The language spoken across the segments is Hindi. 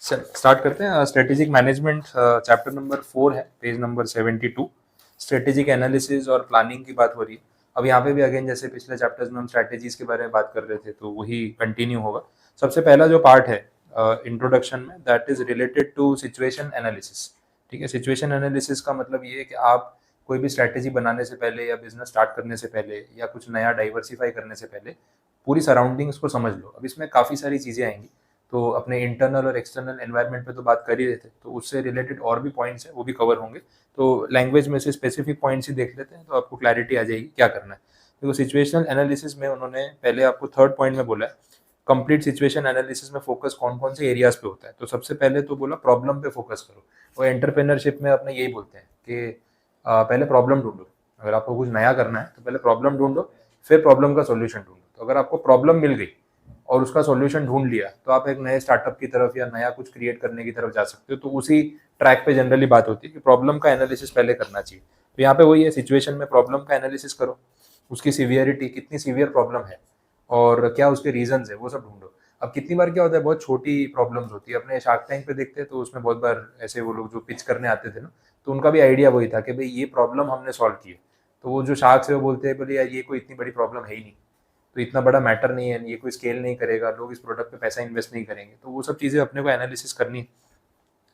स्टार्ट करते हैं। स्ट्रेटेजिक मैनेजमेंट चैप्टर नंबर 4 है, पेज नंबर 72। स्ट्रेटेजिक एनालिसिस और प्लानिंग की बात हो रही है। अब यहाँ पे भी अगेन जैसे पिछले चैप्टर्स में हम स्ट्रेटेजीज के बारे में बात कर रहे थे, तो वही कंटिन्यू होगा। सबसे पहला जो पार्ट है इंट्रोडक्शन में, that is related to situation analysis. ठीक है, सिचुएशन एनालिसिस का मतलब ये है कि आप कोई भी स्ट्रैटेजी बनाने से पहले या बिजनेस स्टार्ट करने से पहले या कुछ नया डाइवर्सिफाई करने से पहले पूरी सराउंडिंग्स को समझ लो। अब इसमें काफ़ी सारी चीज़ें आएंगी, तो अपने इंटरनल और एक्सटर्नल एनवायरनमेंट पे तो बात कर ही रहे थे, तो उससे रिलेटेड और भी पॉइंट्स हैं वो भी कवर होंगे। तो लैंग्वेज में से स्पेसिफिक पॉइंट्स ही देख लेते हैं, तो आपको क्लैरिटी आ जाएगी क्या करना है। देखो, सिचुएशनल एनालिसिस में उन्होंने पहले आपको थर्ड पॉइंट में बोला है कंप्लीट सिचुएशन एनालिसिस में फोकस कौन कौन से एरियाज पे होता है। तो सबसे पहले तो बोला प्रॉब्लम पे फोकस करो। और एंटरप्रेन्योरशिप में अपने यही बोलते हैं कि पहले प्रॉब्लम ढूंढो। अगर आपको कुछ नया करना है तो पहले प्रॉब्लम ढूंढो, फिर प्रॉब्लम का सॉल्यूशन ढूंढो। तो अगर आपको प्रॉब्लम मिल गई और उसका सॉल्यूशन ढूंढ लिया, तो आप एक नए स्टार्टअप की तरफ या नया कुछ क्रिएट करने की तरफ जा सकते हो। तो उसी ट्रैक पे जनरली बात होती है कि प्रॉब्लम का एनालिसिस पहले करना चाहिए। तो यहाँ पे वही है, सिचुएशन में प्रॉब्लम का एनालिसिस करो, उसकी सीवियरिटी, कितनी सीवियर प्रॉब्लम है और क्या उसके रीजंस है, वो सब ढूंढो। अब कितनी बार क्या होता है, बहुत छोटी प्रॉब्लम्स होती है। अपने शार्क टैंक पे देखते हैं तो उसमें बहुत बार ऐसे वो लोग जो पिच करने आते थे ना, तो उनका भी आइडिया वही था कि भाई ये प्रॉब्लम हमने सॉल्व की है। तो वो जो शार्क्स है वो बोलते हैं बोले यार ये कोई इतनी बड़ी प्रॉब्लम है ही नहीं, तो इतना बड़ा मैटर नहीं है, ये कोई स्केल नहीं करेगा, लोग इस प्रोडक्ट पे पैसा इन्वेस्ट नहीं करेंगे। तो वो सब चीज़ें अपने को एनालिसिस करनी है।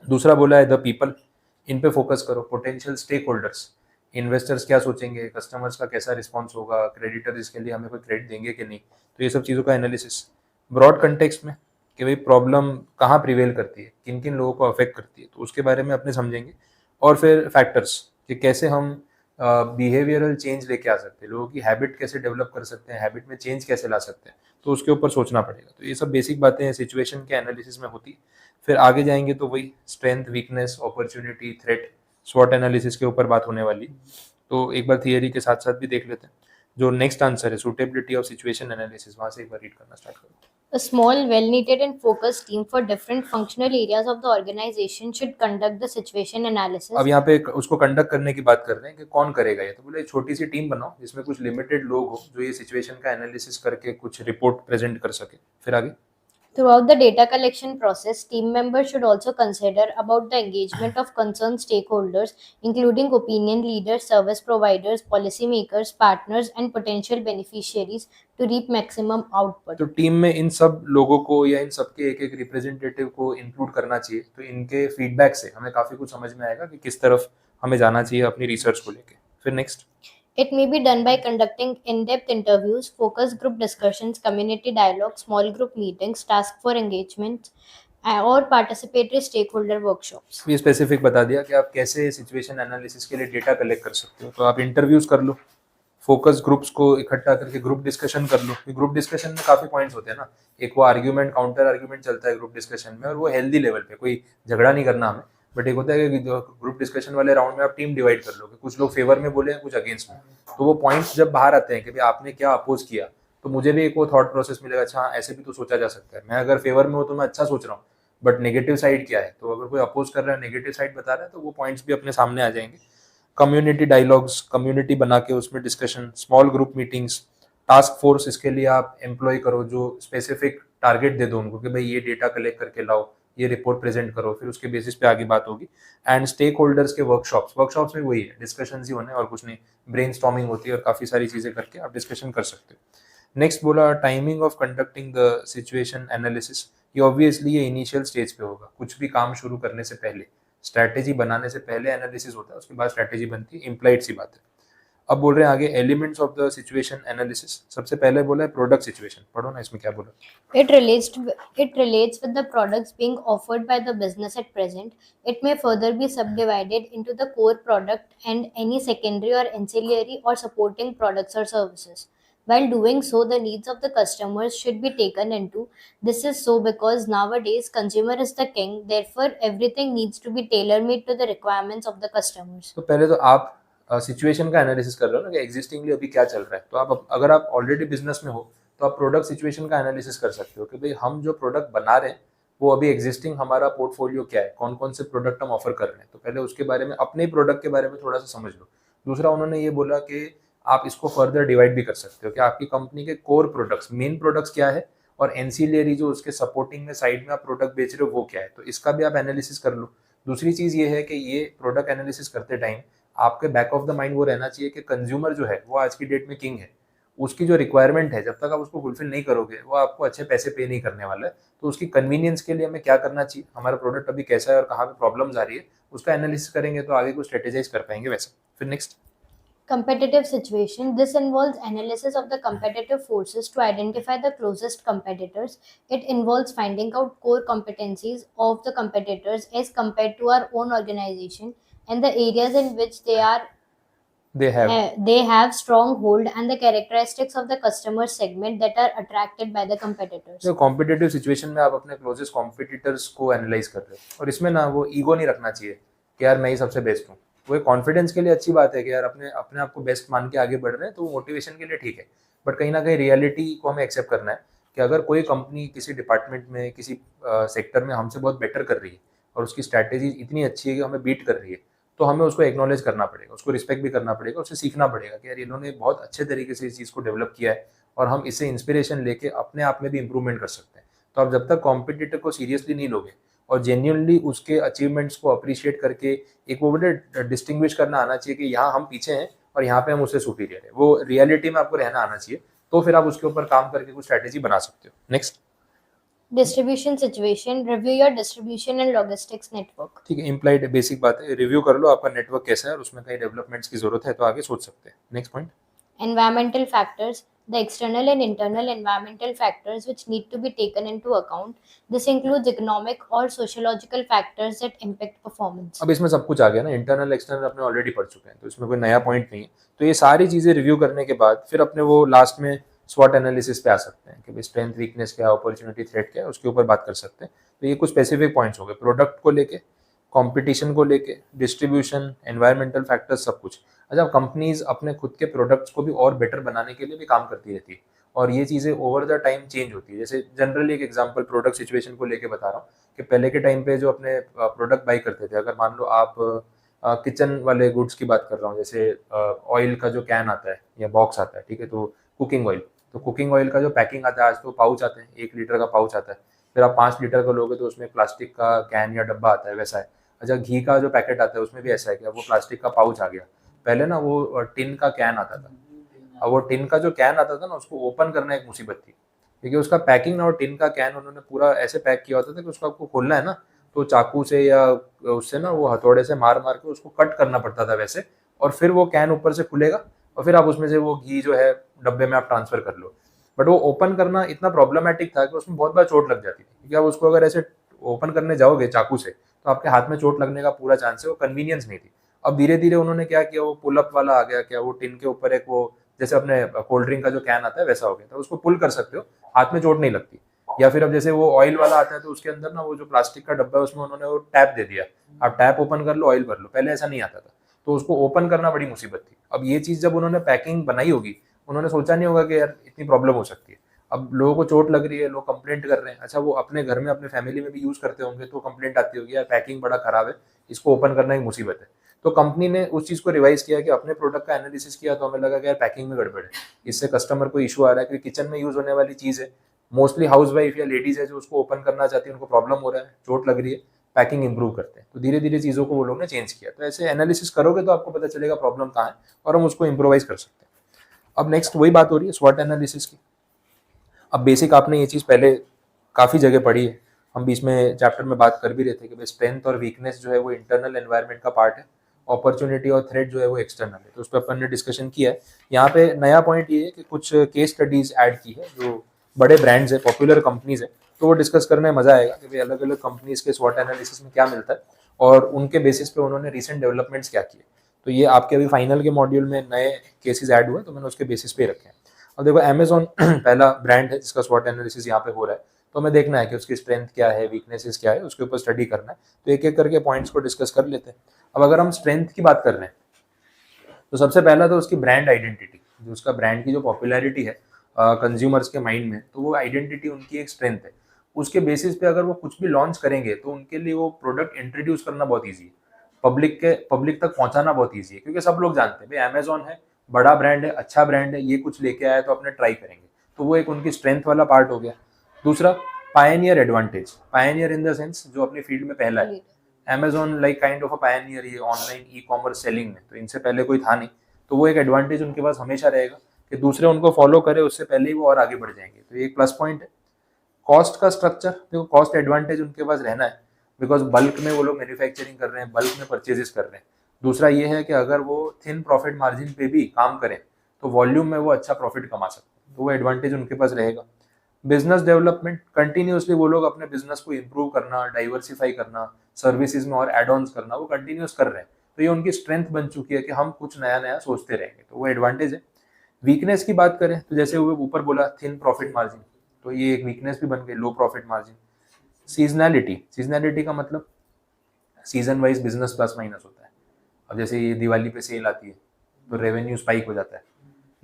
दूसरा बोला है द पीपल, इन पे फोकस करो। पोटेंशियल स्टेक होल्डर्स, इन्वेस्टर्स क्या सोचेंगे, कस्टमर्स का कैसा रिस्पॉन्स होगा, क्रेडिटर इसके लिए हमें कोई क्रेडिट देंगे कि नहीं, तो ये सब चीज़ों का एनालिसिस। ब्रॉड कंटेक्स्ट में कि भाई प्रॉब्लम कहाँ प्रिवेल करती है, किन किन लोगों को अफेक्ट करती है, तो उसके बारे में अपने समझेंगे। और फिर फैक्टर्स कि कैसे हम बिहेवियरल चेंज लेके आ सकते हैं, लोगों की हैबिट कैसे डेवलप कर सकते हैं, हैबिट में चेंज कैसे ला सकते हैं, तो उसके ऊपर सोचना पड़ेगा। तो ये सब बेसिक बातें सिचुएशन के एनालिसिस में होती। फिर आगे जाएंगे तो वही स्ट्रेंथ, वीकनेस, अपॉर्चुनिटी, थ्रेट, स्वॉट एनालिसिस के ऊपर बात होने वाली। तो एक बार थियरी के साथ साथ भी देख लेते हैं। जो नेक्स्ट आंसर है सूटेबिलिटी ऑफ सिचुएशन एनालिसिस, वहां से एक बार रीड करना स्टार्ट करो। A small, well-knitted and focused team for different functional areas of the organization should conduct the situation analysis. अब यहाँ पे उसको कंडक्ट करने की बात कर रहे हैं कि कौन करेगा ये। तो बोले छोटी सी टीम बनाओ जिसमें कुछ लिमिटेड लोग हो जो ये सिचुएशन का एनालिसिस करके कुछ रिपोर्ट प्रेजेंट कर सके। फिर आगे Throughout the data collection process, team members should also consider about the engagement of concerned stakeholders, including opinion leaders, service providers, policymakers, partners, and potential beneficiaries to reap maximum output. तो टीम में इन सब लोगों को या इन सबके एक एक रिप्रेजेंटेटिव को इंक्लूड करना चाहिए। तो इनके फीडबैक से हमें काफ़ी कुछ समझ में आएगा कि किस तरफ हमें जाना चाहिए अपनी रिसर्च को लेके। फिर next, It may be done by conducting in-depth interviews, focus group discussions, community dialogue, small group meetings, task for engagement, or participatory stakeholder workshops. ये स्पेसिफिक बता दिया कि आप कैसे सिचुएशन एनालिसिस के लिए डेटा कलेक्ट कर सकते हो। तो आप इंटरव्यूज कर लो, फोकस ग्रुप्स को इकट्ठा करके ग्रुप डिस्कशन कर लो। ग्रुप डिस्कशन में काफ़ी पॉइंट्स होते हैं ना, एक वो आर्ग्यूमेंट काउंटर आर्ग्यूमेंट चलता है ग्रुप डिस्कशन में, और वो हेल्दी लेवल पे, कोई झगड़ा नहीं करना हमें। बट एक होता है कि ग्रुप डिस्कशन वाले राउंड में आप टीम डिवाइड कर लो कि कुछ लोग फेवर में बोले हैं, कुछ अगेंस्ट में। तो वो पॉइंट्स जब बाहर आते हैं कि भाई आपने क्या अपोज किया, तो मुझे भी एक वो थॉट प्रोसेस मिलेगा, अच्छा हाँ ऐसे भी तो सोचा जा सकता है। मैं अगर फेवर में हूँ तो मैं अच्छा सोच रहा हूँ, बट नेगेटिव साइड क्या है, तो अगर कोई अपोज कर रहा है, नेगेटिव साइड बता रहा है, तो वो पॉइंट्स भी अपने सामने आ जाएंगे। कम्युनिटी डायलॉग्स, कम्युनिटी बना के उसमें discussion, small group meetings, task force, इसके लिए आप एम्प्लॉय करो जो स्पेसिफिक टारगेट दे दो उनको कि भाई ये डेटा कलेक्ट करके लाओ, ये रिपोर्ट प्रेजेंट करो, फिर उसके बेसिस पे आगे बात होगी। एंड स्टेक होल्डर्स के वर्कशॉप्स में वही है, डिस्कशन ही होने और कुछ नहीं, ब्रेनस्टॉर्मिंग होती है और काफ़ी सारी चीज़ें करके आप डिस्कशन कर सकते हो। नेक्स्ट बोला timing of conducting the situation analysis. ये ऑब्वियसली ये इनिशियल स्टेज पे होगा, कुछ भी काम शुरू करने से पहले, स्ट्रैटेजी बनाने से पहले एनालिसिस होता है, उसके बाद स्ट्रैटेजी बनती है, इम्प्लाइड सी बात है। अब बोल रहे हैं आगे elements of the situation analysis. सबसे पहले बोला है प्रोडक्ट सिचुएशन, पढ़ो ना इसमें क्या बोला। It relates with the products being offered by the business at present. It may further be subdivided into the core product and any secondary or ancillary or supporting products or services. While doing so, the needs of the customers should be taken into. This is so because nowadays consumer is the king. Therefore, everything needs to be tailor-made to the requirements of the customers. तो पहले तो आप सिचुएशन का एनालिसिस कर रहे हो ना कि एग्जिस्टिंगली अभी क्या चल रहा है। तो आप अगर आप ऑलरेडी बिजनेस में हो तो आप प्रोडक्ट सिचुएशन का एनालिसिस कर सकते हो कि भाई हम जो प्रोडक्ट बना रहे हैं वो अभी एग्जिस्टिंग हमारा पोर्टफोलियो क्या है, कौन कौन से प्रोडक्ट हम ऑफर कर रहे हैं। तो पहले उसके बारे में, अपने प्रोडक्ट के बारे में थोड़ा सा समझ लो। दूसरा उन्होंने ये बोला कि आप इसको फर्दर डिवाइड भी कर सकते हो कि आपकी कंपनी के कोर प्रोडक्ट्स, मेन प्रोडक्ट्स क्या है और एंसिलियरी जो उसके सपोर्टिंग में साइड में आप प्रोडक्ट बेच रहे हो वो क्या है, तो इसका भी आप एनालिसिस कर लो। दूसरी चीज़ ये है कि ये प्रोडक्ट एनालिसिस करते टाइम आपके बैक ऑफ द माइंड वो रहना चाहिए कि कंज्यूमर जो है वो आज की डेट में किंग है, उसकी जो रिक्वायरमेंट है जब तक आप उसको फुलफिल नहीं करोगे वो आपको अच्छे पैसे पे नहीं करने वाला है। तो उसकी कन्वीनियंस के लिए हमें क्या करना चाहिए, हमारा प्रोडक्ट अभी कैसा है और कहाँ पे प्रॉब्लम्स आ रही है, उसका एनालिसिस करेंगे तो आगे कुछ स्ट्रेटेजाइज कर पाएंगे वैसे। फिर next, Competitive situation. This involves analysis of the competitive forces to identify the closest competitors. It involves finding out core competencies of the competitors as compared to our own organization and the areas in which they have they have strong hold and the characteristics of the customer segment that are attracted by the competitors. जो कॉम्पिटिटिव सिचुएशन में आप अपने क्लोजेस्ट कॉम्पिटिटर्स को एनालाइज कर रहे हो, और इसमें ना वो ईगो नहीं रखना चाहिए कि यार मैं ही सबसे बेस्ट हूँ। वो एक कॉन्फिडेंस के लिए अच्छी बात है कि यार अपने अपने आप को बेस्ट मान के आगे बढ़ रहे हैं, तो वो मोटिवेशन के लिए ठीक है। बट कहीं ना कहीं रियलिटी को हमें एक्सेप्ट करना है कि अगर कोई कंपनी किसी डिपार्टमेंट में किसी सेक्टर में हमसे बहुत बेटर कर रही है और उसकी स्ट्रैटेजी इतनी अच्छी है कि हमें बीट कर रही है, तो हमें उसको एक्नॉलेज करना पड़ेगा, उसको रिस्पेक्ट भी करना पड़ेगा, उससे सीखना पड़ेगा कि यार इन्होंने बहुत अच्छे तरीके से इस चीज़ को डेवलप किया है और हम इससे इंस्पिरेशन लेके अपने आप में भी इंप्रूवमेंट कर सकते हैं। तो आप जब तक कॉम्पिटिटर को सीरियसली नहीं लोगे और जेन्युइनली उसके अचीवमेंट्स को अप्रिशिएट करके एक वो बड़े डिस्टिंग्विश करना आना चाहिए कि यहाँ हम पीछे हैं और यहाँ पे हम उससे सुपीरियर है, वो रियलिटी में आपको रहना आना चाहिए, तो फिर आप उसके ऊपर काम करके कुछ स्ट्रैटेजी बना सकते हो। Next, Distribution situation. Review your distribution and logistics network. ठीक है, इम्प्लाइड बेसिक बात है, रिव्यू कर लो आपका नेटवर्क कैसा है और उसमें कहीं डेवलपमेंट्स की जरूरत है तो आगे सोच सकते हैं। Next point, Environmental factors. The external and internal environmental factors which need to be taken into account. This includes economic or sociological factors that impact performance. अब इसमें सब कुछ आ गया ना, इंटरनल एक्सटर्नल अपने ऑलरेडी पढ़ चुके हैं तो इसमें कोई नया पॉइंट नहीं है। तो ये सारी चीज़ें रिव्यू करने के बाद फिर अपने वो लास्ट में स्वॉट एनालिसिस पे आ सकते हैं कि भाई स्ट्रेंथ वीकनेस क्या है, अपॉर्चुनिटी थ्रेट क्या है, उसके ऊपर बात कर सकते हैं। तो ये कुछ स्पेसिफिक पॉइंट्स हो गए प्रोडक्ट को लेके, कंपटीशन को लेके, डिस्ट्रीब्यूशन, एनवायरमेंटल फैक्टर्स, सब कुछ। अच्छा, कंपनीज अपने खुद के प्रोडक्ट्स को भी और बेटर बनाने के लिए भी काम करती रहती है और ये चीज़ें ओवर द टाइम चेंज होती है। जैसे जनरली एक एग्जांपल प्रोडक्ट सिचुएशन को लेके बता रहा हूँ कि पहले के टाइम पे जो अपने प्रोडक्ट बाई करते थे, अगर मान लो आप किचन वाले गुड्स की बात कर रहा हूँ, जैसे ऑयल का जो कैन आता है या बॉक्स आता है, ठीक है, तो कुकिंग ऑयल, तो कुकिंग ऑयल का जो पैकिंग आता है आज तो पाउच आते हैं, 1 लीटर का पाउच आता है, फिर आप 5 लीटर का लोगे तो उसमें प्लास्टिक का कैन या डब्बा आता है, वैसा है। अच्छा, घी का जो पैकेट आता है उसमें भी ऐसा है कि अब वो प्लास्टिक का पाउच आ गया, पहले ना वो टिन का कैन आता था। अब वो टिन का जो कैन आता था ना उसको ओपन करना एक मुसीबत थी, क्योंकि उसका पैकिंग ना, और टिन का कैन उन्होंने पूरा ऐसे पैक किया होता था कि उसको आपको खोलना है ना तो चाकू से या उससे ना वो हथौड़े से मार मार के उसको कट करना पड़ता था वैसे, और फिर वो कैन ऊपर से खुलेगा और फिर आप उसमें से वो घी जो है डब्बे में आप ट्रांसफर कर लो। बट वो ओपन करना इतना प्रॉब्लमेटिक था कि उसमें बहुत बार चोट लग जाती थी, क्योंकि आप उसको अगर ऐसे ओपन करने जाओगे चाकू से तो आपके हाथ में चोट लगने का पूरा चांस है, वो कन्वीनियंस नहीं थी। अब धीरे धीरे उन्होंने क्या किया, वो पुल अप वाला आ गया, क्या वो टिन के ऊपर एक वो जैसे अपने कोल्ड ड्रिंक का जो कैन आता है वैसा हो गया था, उसको पुल कर सकते हो, हाथ में चोट नहीं लगती। या फिर अब जैसे वो ऑयल वाला आता है तो उसके अंदर ना वो जो प्लास्टिक का डब्बा है उसमें उन्होंने वो टैप दे दिया, आप टैप ओपन कर लो ऑयल भर लो, पहले ऐसा नहीं आता था, तो उसको ओपन करना बड़ी मुसीबत थी। अब ये चीज़ जब उन्होंने पैकिंग बनाई होगी, उन्होंने सोचा नहीं होगा कि यार इतनी प्रॉब्लम हो सकती है। अब लोगों को चोट लग रही है, लोग कंप्लेंट कर रहे हैं, अच्छा वो अपने घर में अपने फैमिली में भी यूज़ करते होंगे तो कंप्लेंट आती होगी यार पैकिंग बड़ा खराब है, इसको ओपन करना एक मुसीबत है। तो कंपनी ने उस चीज़ को रिवाइज किया कि अपने प्रोडक्ट का एनालिसिस किया तो हमें लगा कि यार पैकिंग में गड़बड़ है, इससे कस्टमर को इशू आ रहा है, क्योंकि किचन में यूज़ होने वाली चीज़ है, मोस्टली हाउस वाइफ या लेडीज़ है जो उसको ओपन करना चाहती है, उनको प्रॉब्लम हो रहा है, चोट लग रही है, पैकिंग इंप्रूव करते हैं। तो धीरे धीरे चीज़ों को वो लोग ने चेंज किया। तो ऐसे एनालिसिस करोगे तो आपको पता चलेगा प्रॉब्लम कहाँ है और हम उसको इम्प्रोवाइज कर सकते हैं। अब नेक्स्ट वही बात हो रही है स्वॉट एनालिसिस की। अब बेसिक आपने ये चीज़ पहले काफ़ी जगह पढ़ी है, हम बीच में चैप्टर में बात कर भी रहे थे कि भाई स्ट्रेंथ और वीकनेस जो है वो इंटरनल एनवायरनमेंट का पार्ट है, अपॉर्चुनिटी और थ्रेट जो है वो एक्सटर्नल है, तो उस पर अपन ने डिस्कशन किया है। यहाँ पे नया पॉइंट ये है कि कुछ केस स्टडीज ऐड की है जो बड़े ब्रांड्स है, पॉपुलर कंपनीज है, तो वो डिस्कस करने में मजा आएगा कि भाई अलग अलग कंपनीज के स्वॉट एनालिसिस में क्या मिलता है और उनके बेसिस पे उन्होंने रिसेंट डेवलपमेंट्स क्या किए। तो ये आपके अभी फाइनल के मॉड्यूल में नए केसेस ऐड हुए तो मैंने उसके बेसिस पे रखे हैं। अब देखो अमेजोन पहला ब्रांड है जिसका स्वॉट एनालिसिस यहाँ पे हो रहा है, तो हमें देखना है कि उसकी स्ट्रेंथ क्या है, वीकनेसेस क्या है, उसके ऊपर स्टडी करना है। तो एक एक करके पॉइंट्स को डिस्कस कर लेते हैं। अब अगर हम स्ट्रेंथ की बात कर रहे हैं तो सबसे पहला तो उसकी ब्रांड आइडेंटिटी, जो उसका ब्रांड की जो पॉपुलैरिटी है कंज्यूमर्स के माइंड में, तो वो आइडेंटिटी उनकी एक स्ट्रेंथ है। उसके बेसिस पे अगर वो कुछ भी लॉन्च करेंगे तो उनके लिए वो प्रोडक्ट इंट्रोड्यूस करना बहुत ईजी है, पब्लिक तक पहुंचाना बहुत ईजी है, क्योंकि सब लोग जानते हैं भाई अमेजोन है, बड़ा ब्रांड है, अच्छा ब्रांड है, ये कुछ लेके आया तो अपने ट्राई करेंगे, तो वो एक उनकी स्ट्रेंथ वाला पार्ट हो गया। दूसरा Pioneer advantage, Pioneer in the sense जो अपनी फील्ड में पहला है। Amazon like kind of a Pioneer ये ऑनलाइन ई कॉमर्स सेलिंग में, तो इनसे पहले कोई था नहीं, तो वो एक एडवांटेज उनके पास हमेशा रहेगा कि दूसरे उनको फॉलो करे, उससे पहले ही वो और आगे बढ़ जाएंगे, तो ये एक प्लस पॉइंट है। कॉस्ट का स्ट्रक्चर देखो, कॉस्ट एडवांटेज उनके पास रहना है बिकॉज बल्क में वो लोग मैन्युफैक्चरिंग कर रहे हैं, बल्क में परचेजेस कर रहे हैं। दूसरा ये है कि अगर वो थिन प्रॉफिट मार्जिन पे भी काम करें तो वॉल्यूम में वो अच्छा प्रॉफिट कमा सकते हैं, तो वो एडवांटेज उनके पास रहेगा। बिजनेस डेवलपमेंट, कंटिन्यूसली वो लोग अपने बिजनेस को इंप्रूव करना, डाइवर्सिफाई करना, सर्विसेज में और एड ऑन्स करना, वो कंटिन्यूस कर रहे हैं, तो ये उनकी स्ट्रेंथ बन चुकी है कि हम कुछ नया नया सोचते रहेंगे, तो वो एडवांटेज है। वीकनेस की बात करें तो जैसे वो ऊपर बोला थिन प्रॉफिट मार्जिन, तो ये एक वीकनेस भी बन गई, लो प्रॉफिट मार्जिन। सीजनैलिटी, सीजनैलिटी का मतलब season wise business plus minus होता है। अब जैसे ये दिवाली पे सेल आती है तो रेवेन्यू स्पाइक हो जाता है,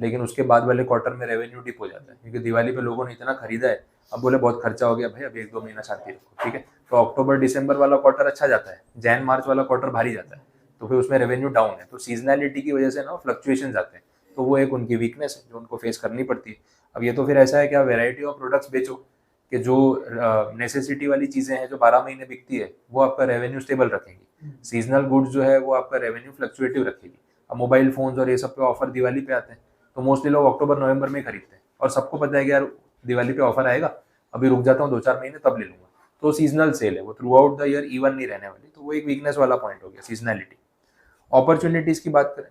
लेकिन उसके बाद वाले क्वार्टर में रेवेन्यू डिप हो जाता है क्योंकि दिवाली पे लोगों ने इतना खरीदा है, अब बोले बहुत खर्चा हो गया भाई, अब 1-2 महीना शांति रखो, ठीक है, तो अक्टूबर दिसंबर वाला क्वार्टर अच्छा जाता है, जैन मार्च वाला क्वार्टर भारी जाता है, तो फिर उसमें रेवेन्यू डाउन है, तो सीजनैलिटी की वजह से ना फ्लक्चुएशन आते हैं, तो वो एक उनकी वीकनेस है जो उनको फेस करनी पड़ती है। अब ये तो फिर ऐसा है कि आप वेराइटी ऑफ प्रोडक्ट्स बेचो कि जो नेसेसिटी वाली चीजें हैं जो 12 महीने बिकती है वो आपका रेवेन्यू स्टेबल रखेंगी, सीजनल गुड्स जो है वो आपका रेवेन्यू फ्लक्चुएटिव रखेगी। अब मोबाइल फोन्स और ये सब पे ऑफर दिवाली पे आते हैं, तो मोस्टली लोग अक्टूबर नवंबर में खरीदते हैं और सबको पता है कि यार दिवाली पे ऑफर आएगा, अभी रुक जाता हूँ 2-4 महीने तब ले लूंगा, तो सीजनल सेल है, वो through out the year even नहीं रहने वाली, तो वो एक वीकनेस वाला पॉइंट हो गया सीजनैलिटी। अपॉर्चुनिटीज की बात करें,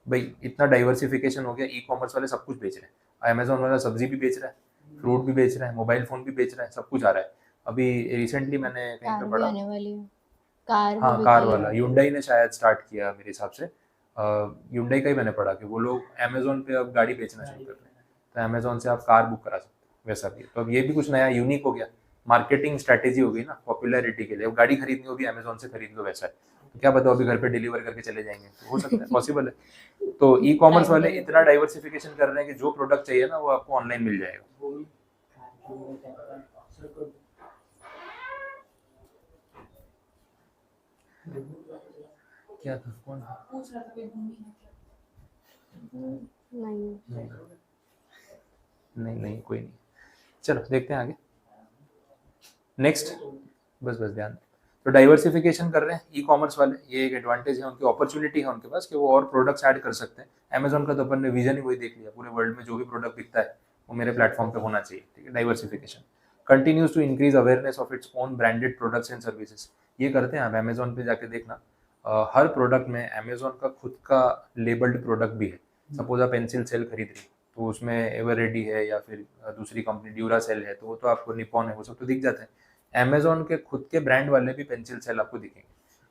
भाई इतना डाइवर्सिफिकेशन हो गया, ई कॉमर्स वाले सब कुछ बेच रहे हैं, अमेजोन वाला सब्जी भी बेच रहा है, फ्रूट भी बेच रहा है, मोबाइल फोन भी बेच रहा है, सब कुछ आ रहा है। अभी रिसेंटली मैंने कहीं कार पे भी पढ़ा, आने वाली है, कार हाँ भी कार बिकी वाला है। Hyundai ने शायद स्टार्ट किया मेरे हिसाब से, Hyundai का ही मैंने पढ़ा कि वो लोग अमेजोन पे अब गाड़ी बेचना शुरू कर रहे हैं, तो अमेजोन से आप कार बुक करा सकते हो, वैसा भी है। तो अब ये भी कुछ नया यूनिक हो गया, मार्केटिंग स्ट्रैटेजी हो गई ना पॉपुलैरिटी के लिए, अब गाड़ी खरीदनी हो भी अमेजोन से खरीद लो, वैसा है, तो क्या पता अभी घर पे डिलीवर करके चले जाएंगे, तो हो सकता है पॉसिबल है। तो ई कॉमर्स टाइम वाले टेबल इतना डाइवर्सिफिकेशन कर रहे हैं कि जो प्रोडक्ट चाहिए ना वो आपको ऑनलाइन मिल जाएगा। क्या था, कौन था? नहीं। नहीं नहीं नहीं, कोई नहीं, चलो देखते हैं आगे। नेक्स्ट, बस बस ध्यान, तो डाइवर्सिफिकेशन कर रहे हैं ई कॉमर्स वाले, ये एक एडवांटेज है उनकी, अपॉर्चुनिटी है उनके पास कि वो और प्रोडक्ट्स ऐड कर सकते हैं। अमेजोन का तो अपन ने विजन ही वही देख लिया, पूरे वर्ल्ड में जो भी प्रोडक्ट बिकता है वो मेरे प्लेटफॉर्म पे होना चाहिए, ठीक है, diversification. Continues to increase awareness of its own branded products and services, ये करते हैं आप अमेजोन पे जाके देखना, हर प्रोडक्ट में अमेजोन का खुद का लेबल्ड प्रोडक्ट भी है। सपोज आप पेंसिल सेल खरीद रही तो उसमें एवररेडी है या फिर दूसरी कंपनी ड्यूरा सेल है, तो वो तो आपको निपॉन है, वो सब तो दिख जाते हैं। अमेजोन के खुद के ब्रांड वाले भी पेंसिल सेल आपको दिखेंगे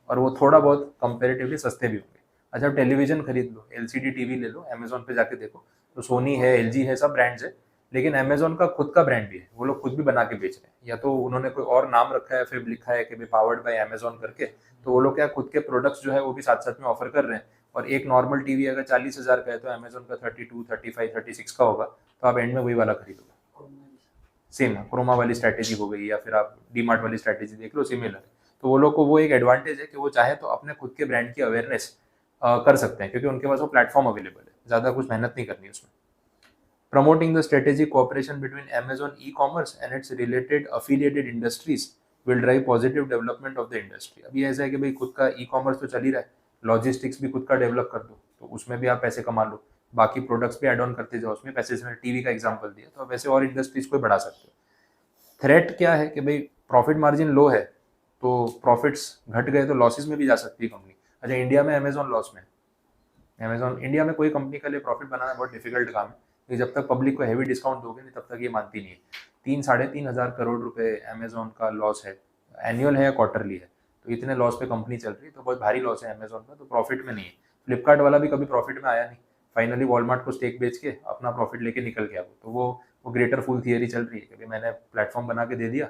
और वो थोड़ा बहुत कंपेरेटिवली सस्ते भी होंगे। अच्छा, टेलीविजन खरीद लो, एलसीडी टीवी ले लो, अमेजोन पे जाके देखो तो सोनी है, एलजी है, सब ब्रांड्स है, लेकिन अमेजोन का खुद का ब्रांड भी है, वो लोग खुद भी बना के बेच रहे हैं, या तो उन्होंने कोई और नाम रखा है फिर लिखा है कि पावर्ड बाय अमेजोन करके, तो वो लोग क्या खुद के प्रोडक्ट्स जो है वो भी साथ साथ में ऑफर कर रहे हैं। और एक नॉर्मल टीवी अगर 40,000 का है तो अमेजोन का 32, 35, 36 का होगा, तो आप एंड में वही वाला खरीदोगे। सेम क्रोमा वाली स्ट्रैटेजी हो गई, या फिर आप डीमार्ट वाली स्ट्रैटेजी देख लो, सिमिलर। तो वो लोग को वो एक एडवांटेज है कि वो चाहे तो अपने खुद के ब्रांड की अवेयरनेस कर सकते हैं क्योंकि उनके पास वो प्लेटफॉर्म अवेलेबल है, ज़्यादा कुछ मेहनत नहीं करनी उसमें। Promoting the strategic cooperation between Amazon e-commerce and its related affiliated industries will drive positive development of the industry। अभी ऐसा है कि भाई खुद का e-commerce तो चल ही रहा है, लॉजिस्टिक्स भी खुद का डेवलप कर दो तो उसमें भी आप पैसे कमा लो, बाकी प्रोडक्ट्स भी एड ऑन करते जाओ उसमें पैसे, जैसे टीवी का एग्जांपल दिया, तो आप वैसे और इंडस्ट्रीज को बढ़ा सकते हो। थ्रेट क्या है कि भाई प्रॉफिट मार्जिन लो है तो प्रॉफिट्स घट गए तो लॉसेस में भी जा सकती है कंपनी। अच्छा, इंडिया में अमेजोन लॉस में, अमेजोन इंडिया में कोई कंपनी के लिए प्रॉफिट बनाना बहुत डिफिकल्ट काम है, कि जब तक पब्लिक को हैवी डिस्काउंट दोगे नहीं तब तक ये मानती नहीं है। 3-3.5 करोड़ रुपए अमेजोन का लॉस है, एनुअल है या क्वार्टरली है, तो इतने लॉस पे कंपनी चल रही है, तो बहुत भारी लॉस है अमेजोन का, तो प्रॉफिट में नहीं है। फ्लिपकार्ट वाला भी कभी प्रॉफिट में आया नहीं, फाइनली वॉलमार्ट को स्टेक बेच के अपना प्रॉफिट लेके निकल गया वो, तो वो ग्रेटर फूल थियरी चल रही है कि मैंने प्लेटफॉर्म बना के दे दिया,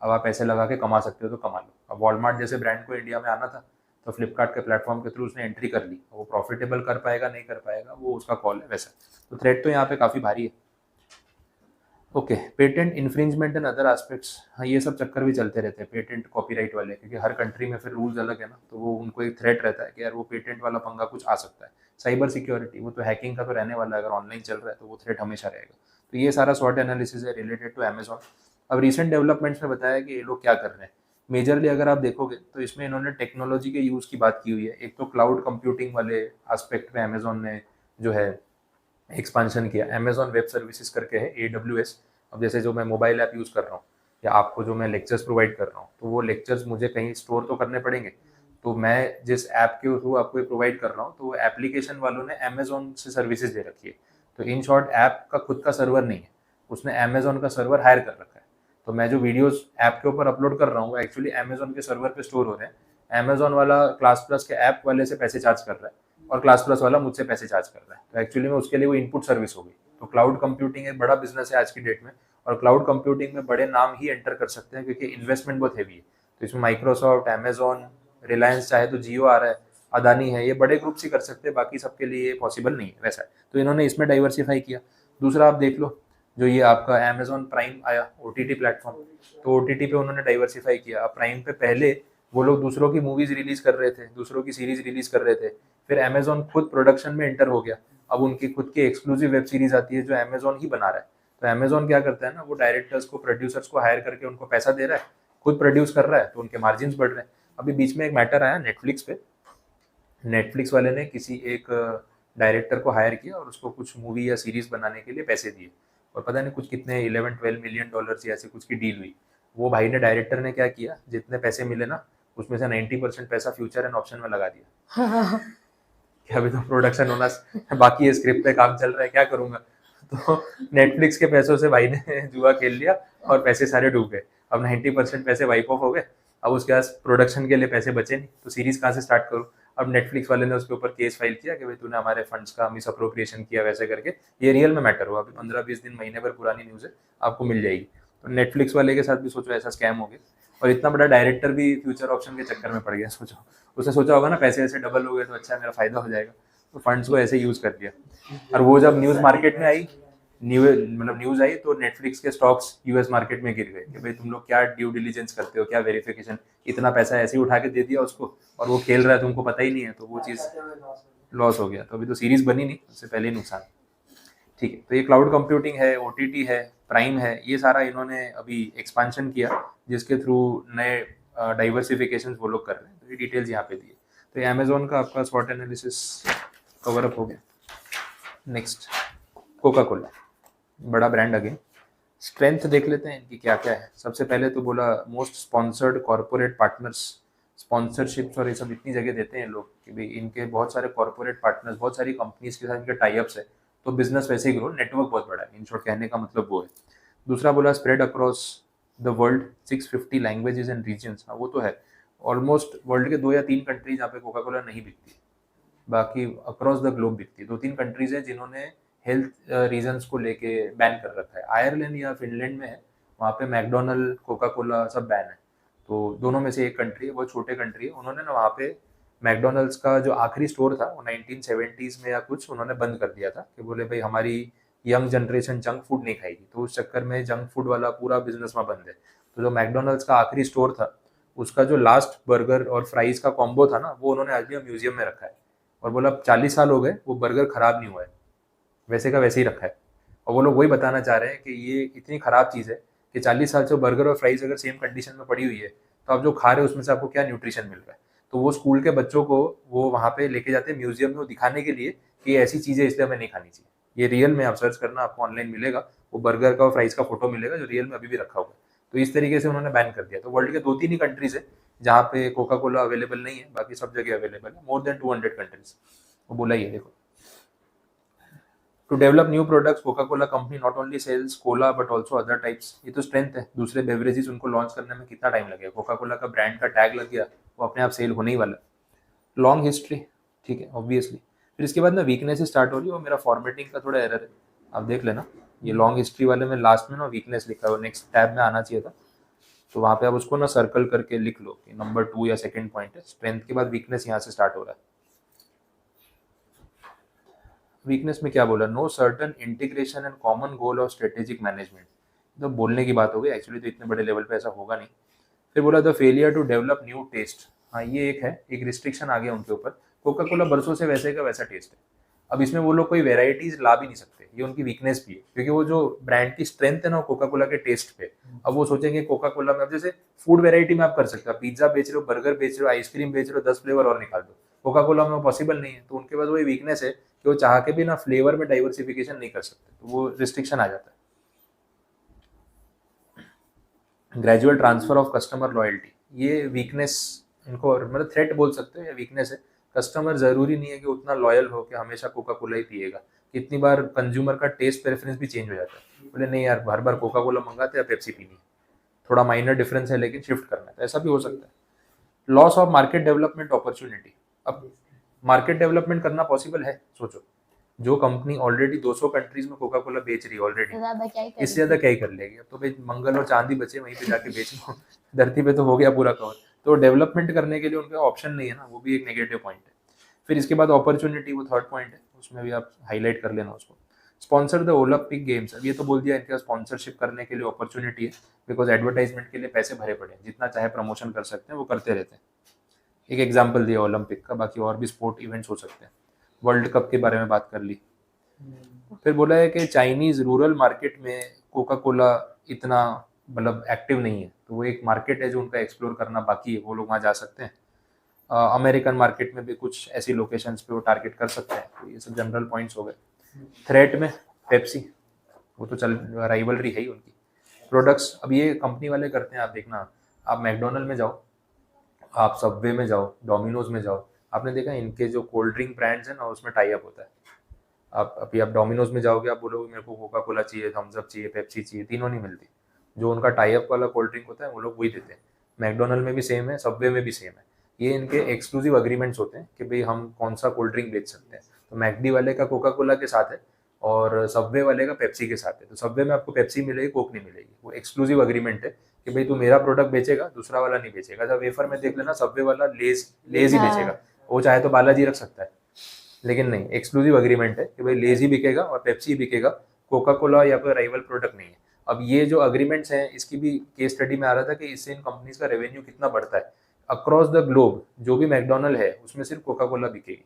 अब आप पैसे लगा के कमा सकते हो तो कमा लो। अब वॉलमार्ट जैसे ब्रांड को इंडिया में आना था तो फ्लिपकार्ट के प्लेटफॉर्म के थ्रू उसने एंट्री कर ली, वो प्रॉफिटेबल कर पाएगा नहीं कर पाएगा वो उसका कॉल है वैसा। तो थ्रेट तो यहाँ पे काफ़ी भारी है। Okay, patent infringement and other aspects, हाँ ये सब चक्कर भी चलते रहते हैं पेटेंट कॉपीराइट वाले, क्योंकि हर कंट्री में फिर रूल्स अलग है ना, तो वो उनको एक थ्रेट रहता है कि यार वो पेटेंट वाला पंगा कुछ आ सकता है। साइबर सिक्योरिटी, वो तो हैकिंग का तो रहने वाला है, अगर ऑनलाइन चल रहा है तो वो थ्रेट हमेशा रहेगा। तो ये सारा स्वॉट एनालिसिस है रिलेटेड टू अमेजोन। अब रिसेंट डेवलपमेंट्स में बताया कि ये लोग क्या कर रहे हैं। मेजरली अगर आप देखोगे तो इसमें इन्होंने टेक्नोलॉजी के यूज़ की बात की हुई है। एक तो क्लाउड कंप्यूटिंग वाले एस्पेक्ट में अमेजोन ने जो है एक्सपांशन किया। अमेजॉन वेब सर्विसेज करके है AWS। अब जैसे जो मैं मोबाइल ऐप यूज़ कर रहा हूँ या आपको जो मैं लेक्चर्स प्रोवाइड कर रहा हूँ, तो वो लेक्चर्स मुझे कहीं स्टोर तो करने पड़ेंगे। तो मैं जिस ऐप के थ्रू आपको ये प्रोवाइड कर रहा हूँ, तो वो एप्लीकेशन वालों ने अमेजोन से सर्विसेज दे रखी है। तो इन शॉर्ट ऐप का खुद का सर्वर नहीं है, उसने अमेजोन का सर्वर हायर कर रखा है। तो मैं जो वीडियोस ऐप के ऊपर अपलोड कर रहा हूँ वो एक्चुअली अमेजोन के सर्वर पे स्टोर हो रहे हैं। अमेजोन वाला क्लास प्लस के ऐप वाले से पैसे चार्ज कर रहा है और क्लास प्लस वाला मुझसे पैसे चार्ज कर रहा है। तो एक्चुअली में उसके लिए वो इनपुट सर्विस होगी। तो क्लाउड कंप्यूटिंग एक बड़ा बिजनेस है आज की डेट में, और क्लाउड कंप्यूटिंग में बड़े नाम ही एंटर कर सकते हैं क्योंकि इन्वेस्टमेंट बहुत हैवी है। तो इसमें माइक्रोसॉफ्ट, अमेजोन, रिलायंस, चाहे तो जियो आ रहा है, अदानी है, ये बड़े ग्रुप्स ही कर सकते हैं, बाकी सबके लिए पॉसिबल नहीं है वैसा है। तो इन्होंने इसमें डाइवर्सिफाई किया। दूसरा आप देख लो, जो ये आपका अमेजोन प्राइम आया OTT प्लेटफॉर्म, तो OTT पे उन्होंने डाइवर्सिफाई किया। अब प्राइम पे पहले वो लोग दूसरों की मूवीज रिलीज कर रहे थे, दूसरों की सीरीज रिलीज कर रहे थे, फिर अमेजोन खुद प्रोडक्शन में एंटर हो गया। अब उनकी खुद की एक्सक्लूसिव वेब सीरीज आती है जो अमेजोन ही बना रहा है। तो अमेजोन क्या करता है ना, वो डायरेक्टर्स को, प्रोड्यूसर्स को हायर करके उनको पैसा दे रहा है, खुद प्रोड्यूस कर रहा है, तो उनके मार्जिन बढ़ रहे हैं। अभी बीच में एक मैटर आया नेटफ्लिक्स पे, नेटफ्लिक्स वाले ने किसी एक डायरेक्टर को हायर किया और उसको कुछ मूवी या सीरीज बनाने के लिए पैसे दिए, और पता नहीं कुछ कितने 11-12 मिलियन डॉलर्स या ऐसे कुछ की डील हुई। वो भाई ने, डायरेक्टर ने क्या किया, जितने पैसे मिले ना उसमें से 90% पैसा फ्यूचर एंड ऑप्शन में लगा दिया कि अभी तो प्रोडक्शन होना बाकी है, स्क्रिप्ट पे काम चल रहा है, क्या करूंगा। तो नेटफ्लिक्स के पैसों से भाई ने जुआ खेल लिया और पैसे सारे डूब गए। अब 90% पैसे वाइप ऑफ हो गए। अब उसके पास प्रोडक्शन के लिए पैसे बचे नहीं, तो सीरीज कहाँ से स्टार्ट करूँ। अब नेटफ्लिक्स वाले ने उसके ऊपर केस फाइल किया कि भाई तूने हमारे फंड्स का मिस अप्रोप्रिएशन किया, वैसे करके। ये रियल में मैटर हुआ, अभी 15-20 दिन, महीने भर पुरानी न्यूज़ है, आपको मिल जाएगी। तो नेटफ्लिक्स वाले के साथ भी सोचो ऐसा स्कैम हो गया, और इतना बड़ा डायरेक्टर भी फ्यूचर ऑप्शन के चक्कर में पड़ गया। सोचो, उसने सोचा होगा ना पैसे ऐसे डबल हो गए तो अच्छा मेरा फायदा हो जाएगा, तो फंड्स को ऐसे यूज कर दिया। और वो जब न्यूज मार्केट में आई, न्यूज आई, तो नेटफ्लिक्स के स्टॉक्स US मार्केट में गिर गए कि भाई तुम लोग क्या ड्यू डिलीजेंस करते हो, क्या वेरिफिकेशन, इतना पैसा ऐसे ही उठा के दे दिया उसको और वो खेल रहा है, तुमको पता ही नहीं है। तो वो चीज़ लॉस हो गया। तो अभी तो सीरीज बनी नहीं, उससे पहले ही नुकसान। ठीक है, तो ये क्लाउड कंप्यूटिंग है, OTT है, प्राइम है, ये सारा इन्होंने अभी एक्सपांशन किया, जिसके थ्रू नए डाइवर्सिफिकेशन वो लोग कर रहे हैं। तो ये डिटेल्स यहाँ पे दी है। तो ये अमेजोन का आपका स्वॉट एनालिसिस कवर अप हो गया। नेक्स्ट, कोका कोला, बड़ा ब्रांड अगेन। स्ट्रेंथ देख लेते हैं इनकी क्या क्या है। सबसे पहले तो बोला most sponsored corporate partners, sponsorships और ये सब इतनी जगह देते हैं लोग कि भाई इनके बहुत सारे कॉर्पोरेट पार्टनर्स, बहुत सारी कंपनीज के साथ इनके टाइप्स है, तो बिजनेस वैसे ही ग्रो, नेटवर्क बहुत बड़ा है, इन शॉर्ट कहने का मतलब वो है। दूसरा बोला spread across the world 650 languages and regions. हाँ वो तो है, ऑलमोस्ट वर्ल्ड के 2 या 3 कंट्रीज जहाँ पे कोका कोला नहीं बिकती, बाकी अक्रॉस द ग्लोब बिकती है। 2-3 कंट्रीज हैं जिन्होंने हेल्थ रीजंस को लेके बैन कर रखा है। आयरलैंड या फिनलैंड में है, वहाँ पे मैकडोनल्ड, कोका कोला सब बैन है। तो दोनों में से एक कंट्री है, बहुत छोटे कंट्री है, उन्होंने ना वहाँ पे मैकडोनल्ड्स का जो आखिरी स्टोर था वो 1970s में या कुछ उन्होंने बंद कर दिया था कि बोले भाई हमारी यंग जनरेशन जंक फूड नहीं खाएगी। तो उस चक्कर में जंक फूड वाला पूरा बिजनेस वहाँ बंद है। तो जो मैकडोनल्ड्स का आखिरी स्टोर था, उसका जो लास्ट बर्गर और फ्राइज का कॉम्बो था ना, वो उन्होंने आज भी म्यूजियम में रखा है। और बोला 40 साल हो गए, वो बर्गर खराब नहीं हुआ है, वैसे का वैसे ही रखा है। और वो लोग वही बताना चाह रहे हैं कि ये इतनी खराब चीज़ है कि 40 साल से बर्गर और फ्राइज अगर सेम कंडीशन में पड़ी हुई है, तो आप जो खा रहे हो उसमें से आपको क्या न्यूट्रिशन मिल रहा है। तो वो स्कूल के बच्चों को वो वहाँ पे लेके जाते हैं म्यूजियम में, वो दिखाने के लिए कि ऐसी चीज़ें इसलिए हमें नहीं खानी चाहिए। ये रियल में आप सर्च करना, आपको ऑनलाइन मिलेगा, वो बर्गर का और फ्राइज का फोटो मिलेगा जो रियल में अभी भी रखा हुआ है। तो इस तरीके से उन्होंने बैन कर दिया। तो वर्ल्ड के 2-3 ही कंट्रीज है जहाँ पे कोका कोला अवेलेबल नहीं है, बाकी सब जगह अवेलेबल है, मोर देन 200 कंट्रीज। वो बोला ही है, देखो। To develop new products, Coca Cola company not only sells cola but also other types. ये तो स्ट्रेंथ है, दूसरे बेवरेजेस उनको लॉन्च करने में कितना टाइम लगेगा, कोका कोला का ब्रांड का टैग लग गया, वो अपने आप सेल होने ही वाला। लॉन्ग हिस्ट्री, ठीक है, ऑब्वियसली। फिर इसके बाद ना वीकनेस स्टार्ट हो रही है, और मेरा फॉर्मेटिंग का थोड़ा एरर है, आप देख लेना। ये लॉन्ग हिस्ट्री वाले में लास्ट में ना वीकनेस लिखा है, वो नेक्स्ट टैब में आना चाहिए था, तो वहाँ पे आप उसको ना सर्कल करके लिख लो कि नंबर 2 या सेकंड पॉइंट है, स्ट्रेंथ के बाद वीकनेस यहाँ से स्टार्ट हो रहा है। वीकनेस में क्या बोला, know certain integration and common goal of strategic management. तो बोलने की बात हो गई, एक्चुअली तो इतने बड़े लेवल पे ऐसा होगा नहीं। फिर बोला the failure to develop new taste. हाँ ये एक है, एक रिस्ट्रिक्शन आ गया उनके ऊपर। कोका कोला बरसों से वैसे का वैसा टेस्ट है, अब इसमें वो लोग कोई वेराइटीज ला भी नहीं सकते, ये उनकी वीकनेस भी है, क्योंकि वो जो ब्रांड की स्ट्रेंथ है ना कोका कोला के टेस्ट पे, अब वो सोचेंगे कोका कोला में, अब जैसे फूड वेराइटी में आप कर सकते हो, पिज्जा बेच रहे हो, बर्गर बेच रहे हो, आइसक्रीम बेच रहे हो, 10 फ्लेवर और निकाल दो, कोका कोला में वो पॉसिबल नहीं है, तो उनके पास वही वीकनेस है कि वो चाह के भी ना फ्लेवर में डाइवर्सिफिकेशन नहीं कर सकते, तो वो रिस्ट्रिक्शन आ जाता है। Gradual transfer of customer loyalty, ये वीकनेस इनको, मतलब थ्रेट बोल सकते हो या वीकनेस है। कस्टमर जरूरी नहीं है कि उतना लॉयल हो कि हमेशा कोका कोला ही पिएगा, कितनी बार कंज्यूमर का टेस्ट प्रेफरेंस भी चेंज हो जाता है, बोले नहीं यार हर बार कोका कोला मंगाते हैं, पेप्सी पीनी है, थोड़ा माइनर डिफरेंस है लेकिन शिफ्ट करना है, तो ऐसा भी हो सकता है। Loss of market development opportunity, अब मार्केट डेवलपमेंट करना पॉसिबल है, सोचो जो कंपनी ऑलरेडी 200 कंट्रीज में कोका कोला बेच रही है ऑलरेडी, इससे ज्यादा क्या ही कर लेगी, अब तो भाई मंगल और चांदी बचे वहीं पे जाके बेच लो, धरती पे तो हो गया पूरा कवर, तो डेवलपमेंट करने के लिए उनका ऑप्शन नहीं है ना, वो भी एक नेगेटिव पॉइंट है। फिर इसके बाद अपॉर्चुनिटी, वो थर्ड पॉइंट है, उसमें भी आप हाईलाइट कर लेना उसको। स्पॉन्सर द ओलंपिक गेम्स, अब ये तो बोल दिया इनके स्पॉन्सरशिप करने के लिए अपॉर्चुनिटी है, बिकॉज एडवर्टाइजमेंट के लिए पैसे भरे पड़े हैं, जितना चाहे प्रमोशन कर सकते हैं वो करते रहते हैं। एक एग्जाम्पल दिया ओलंपिक का, बाकी और भी स्पोर्ट इवेंट्स हो सकते हैं। वर्ल्ड कप के बारे में बात कर ली। फिर बोला है कि चाइनीज रूरल मार्केट में कोका कोला इतना मतलब एक्टिव नहीं है, तो वो एक मार्केट है जो उनका एक्सप्लोर करना बाकी है, वो लोग वहाँ जा सकते हैं। अमेरिकन मार्केट में भी कुछ ऐसी लोकेशंस पे वो टारगेट कर सकते हैं, तो ये सब जनरल पॉइंट्स हो गए। थ्रेट में पेप्सी, वो तो चल राइवलरी है ही उनकी। प्रोडक्ट्स, अब ये कंपनी वाले करते हैं, आप देखना, आप मैकडोनल्ड में जाओ, आप सबवे में जाओ, डोमिनोज में जाओ, आपने देखा इनके जो कोल्ड ड्रिंक ब्रांड्स हैं ना उसमें टाई अप होता है। आप अभी आप डोमिनोज में जाओगे, आप बोलोगे मेरे को कोका कोला चाहिए, थम्स अप चाहिए, पेप्सी चाहिए, तीनों नहीं मिलती। जो उनका टाई अप वाला कोल्ड ड्रिंक होता है वो लोग वही देते हैं। मैकडोनल्ड में भी सेम है, सबवे में भी सेम है। ये इनके एक्सक्लूसिव अग्रीमेंट्स होते हैं कि भाई हम कौन सा कोल्ड ड्रिंक बेच सकते हैं, तो मैकडी वाले का कोका कोला के साथ है और सबवे वाले का पेप्सी के साथ है, तो सबवे में आपको पेप्सी मिलेगी, कोक नहीं मिलेगी, वो एक्सक्लूसिव अग्रीमेंट है कि भाई तू मेरा प्रोडक्ट बेचेगा, दूसरा वाला नहीं बेचेगा। जब वेफर में देख लेना, सबवे वाला लेज लेज ही बेचेगा, वो चाहे तो बालाजी रख सकता है, लेकिन नहीं, एक्सक्लूसिव अग्रीमेंट है कि भाई लेज ही बिकेगा और पेप्सी बिकेगा, कोका कोला या कोई राइवल प्रोडक्ट नहीं है। अब ये जो अग्रीमेंट्स हैं, इसकी भी केस स्टडी में आ रहा था कि इससे इन कंपनीज का रेवेन्यू कितना बढ़ता है। अक्रॉस द ग्लोब जो भी मैकडोनल्ड है उसमें सिर्फ कोका कोला बिकेगी,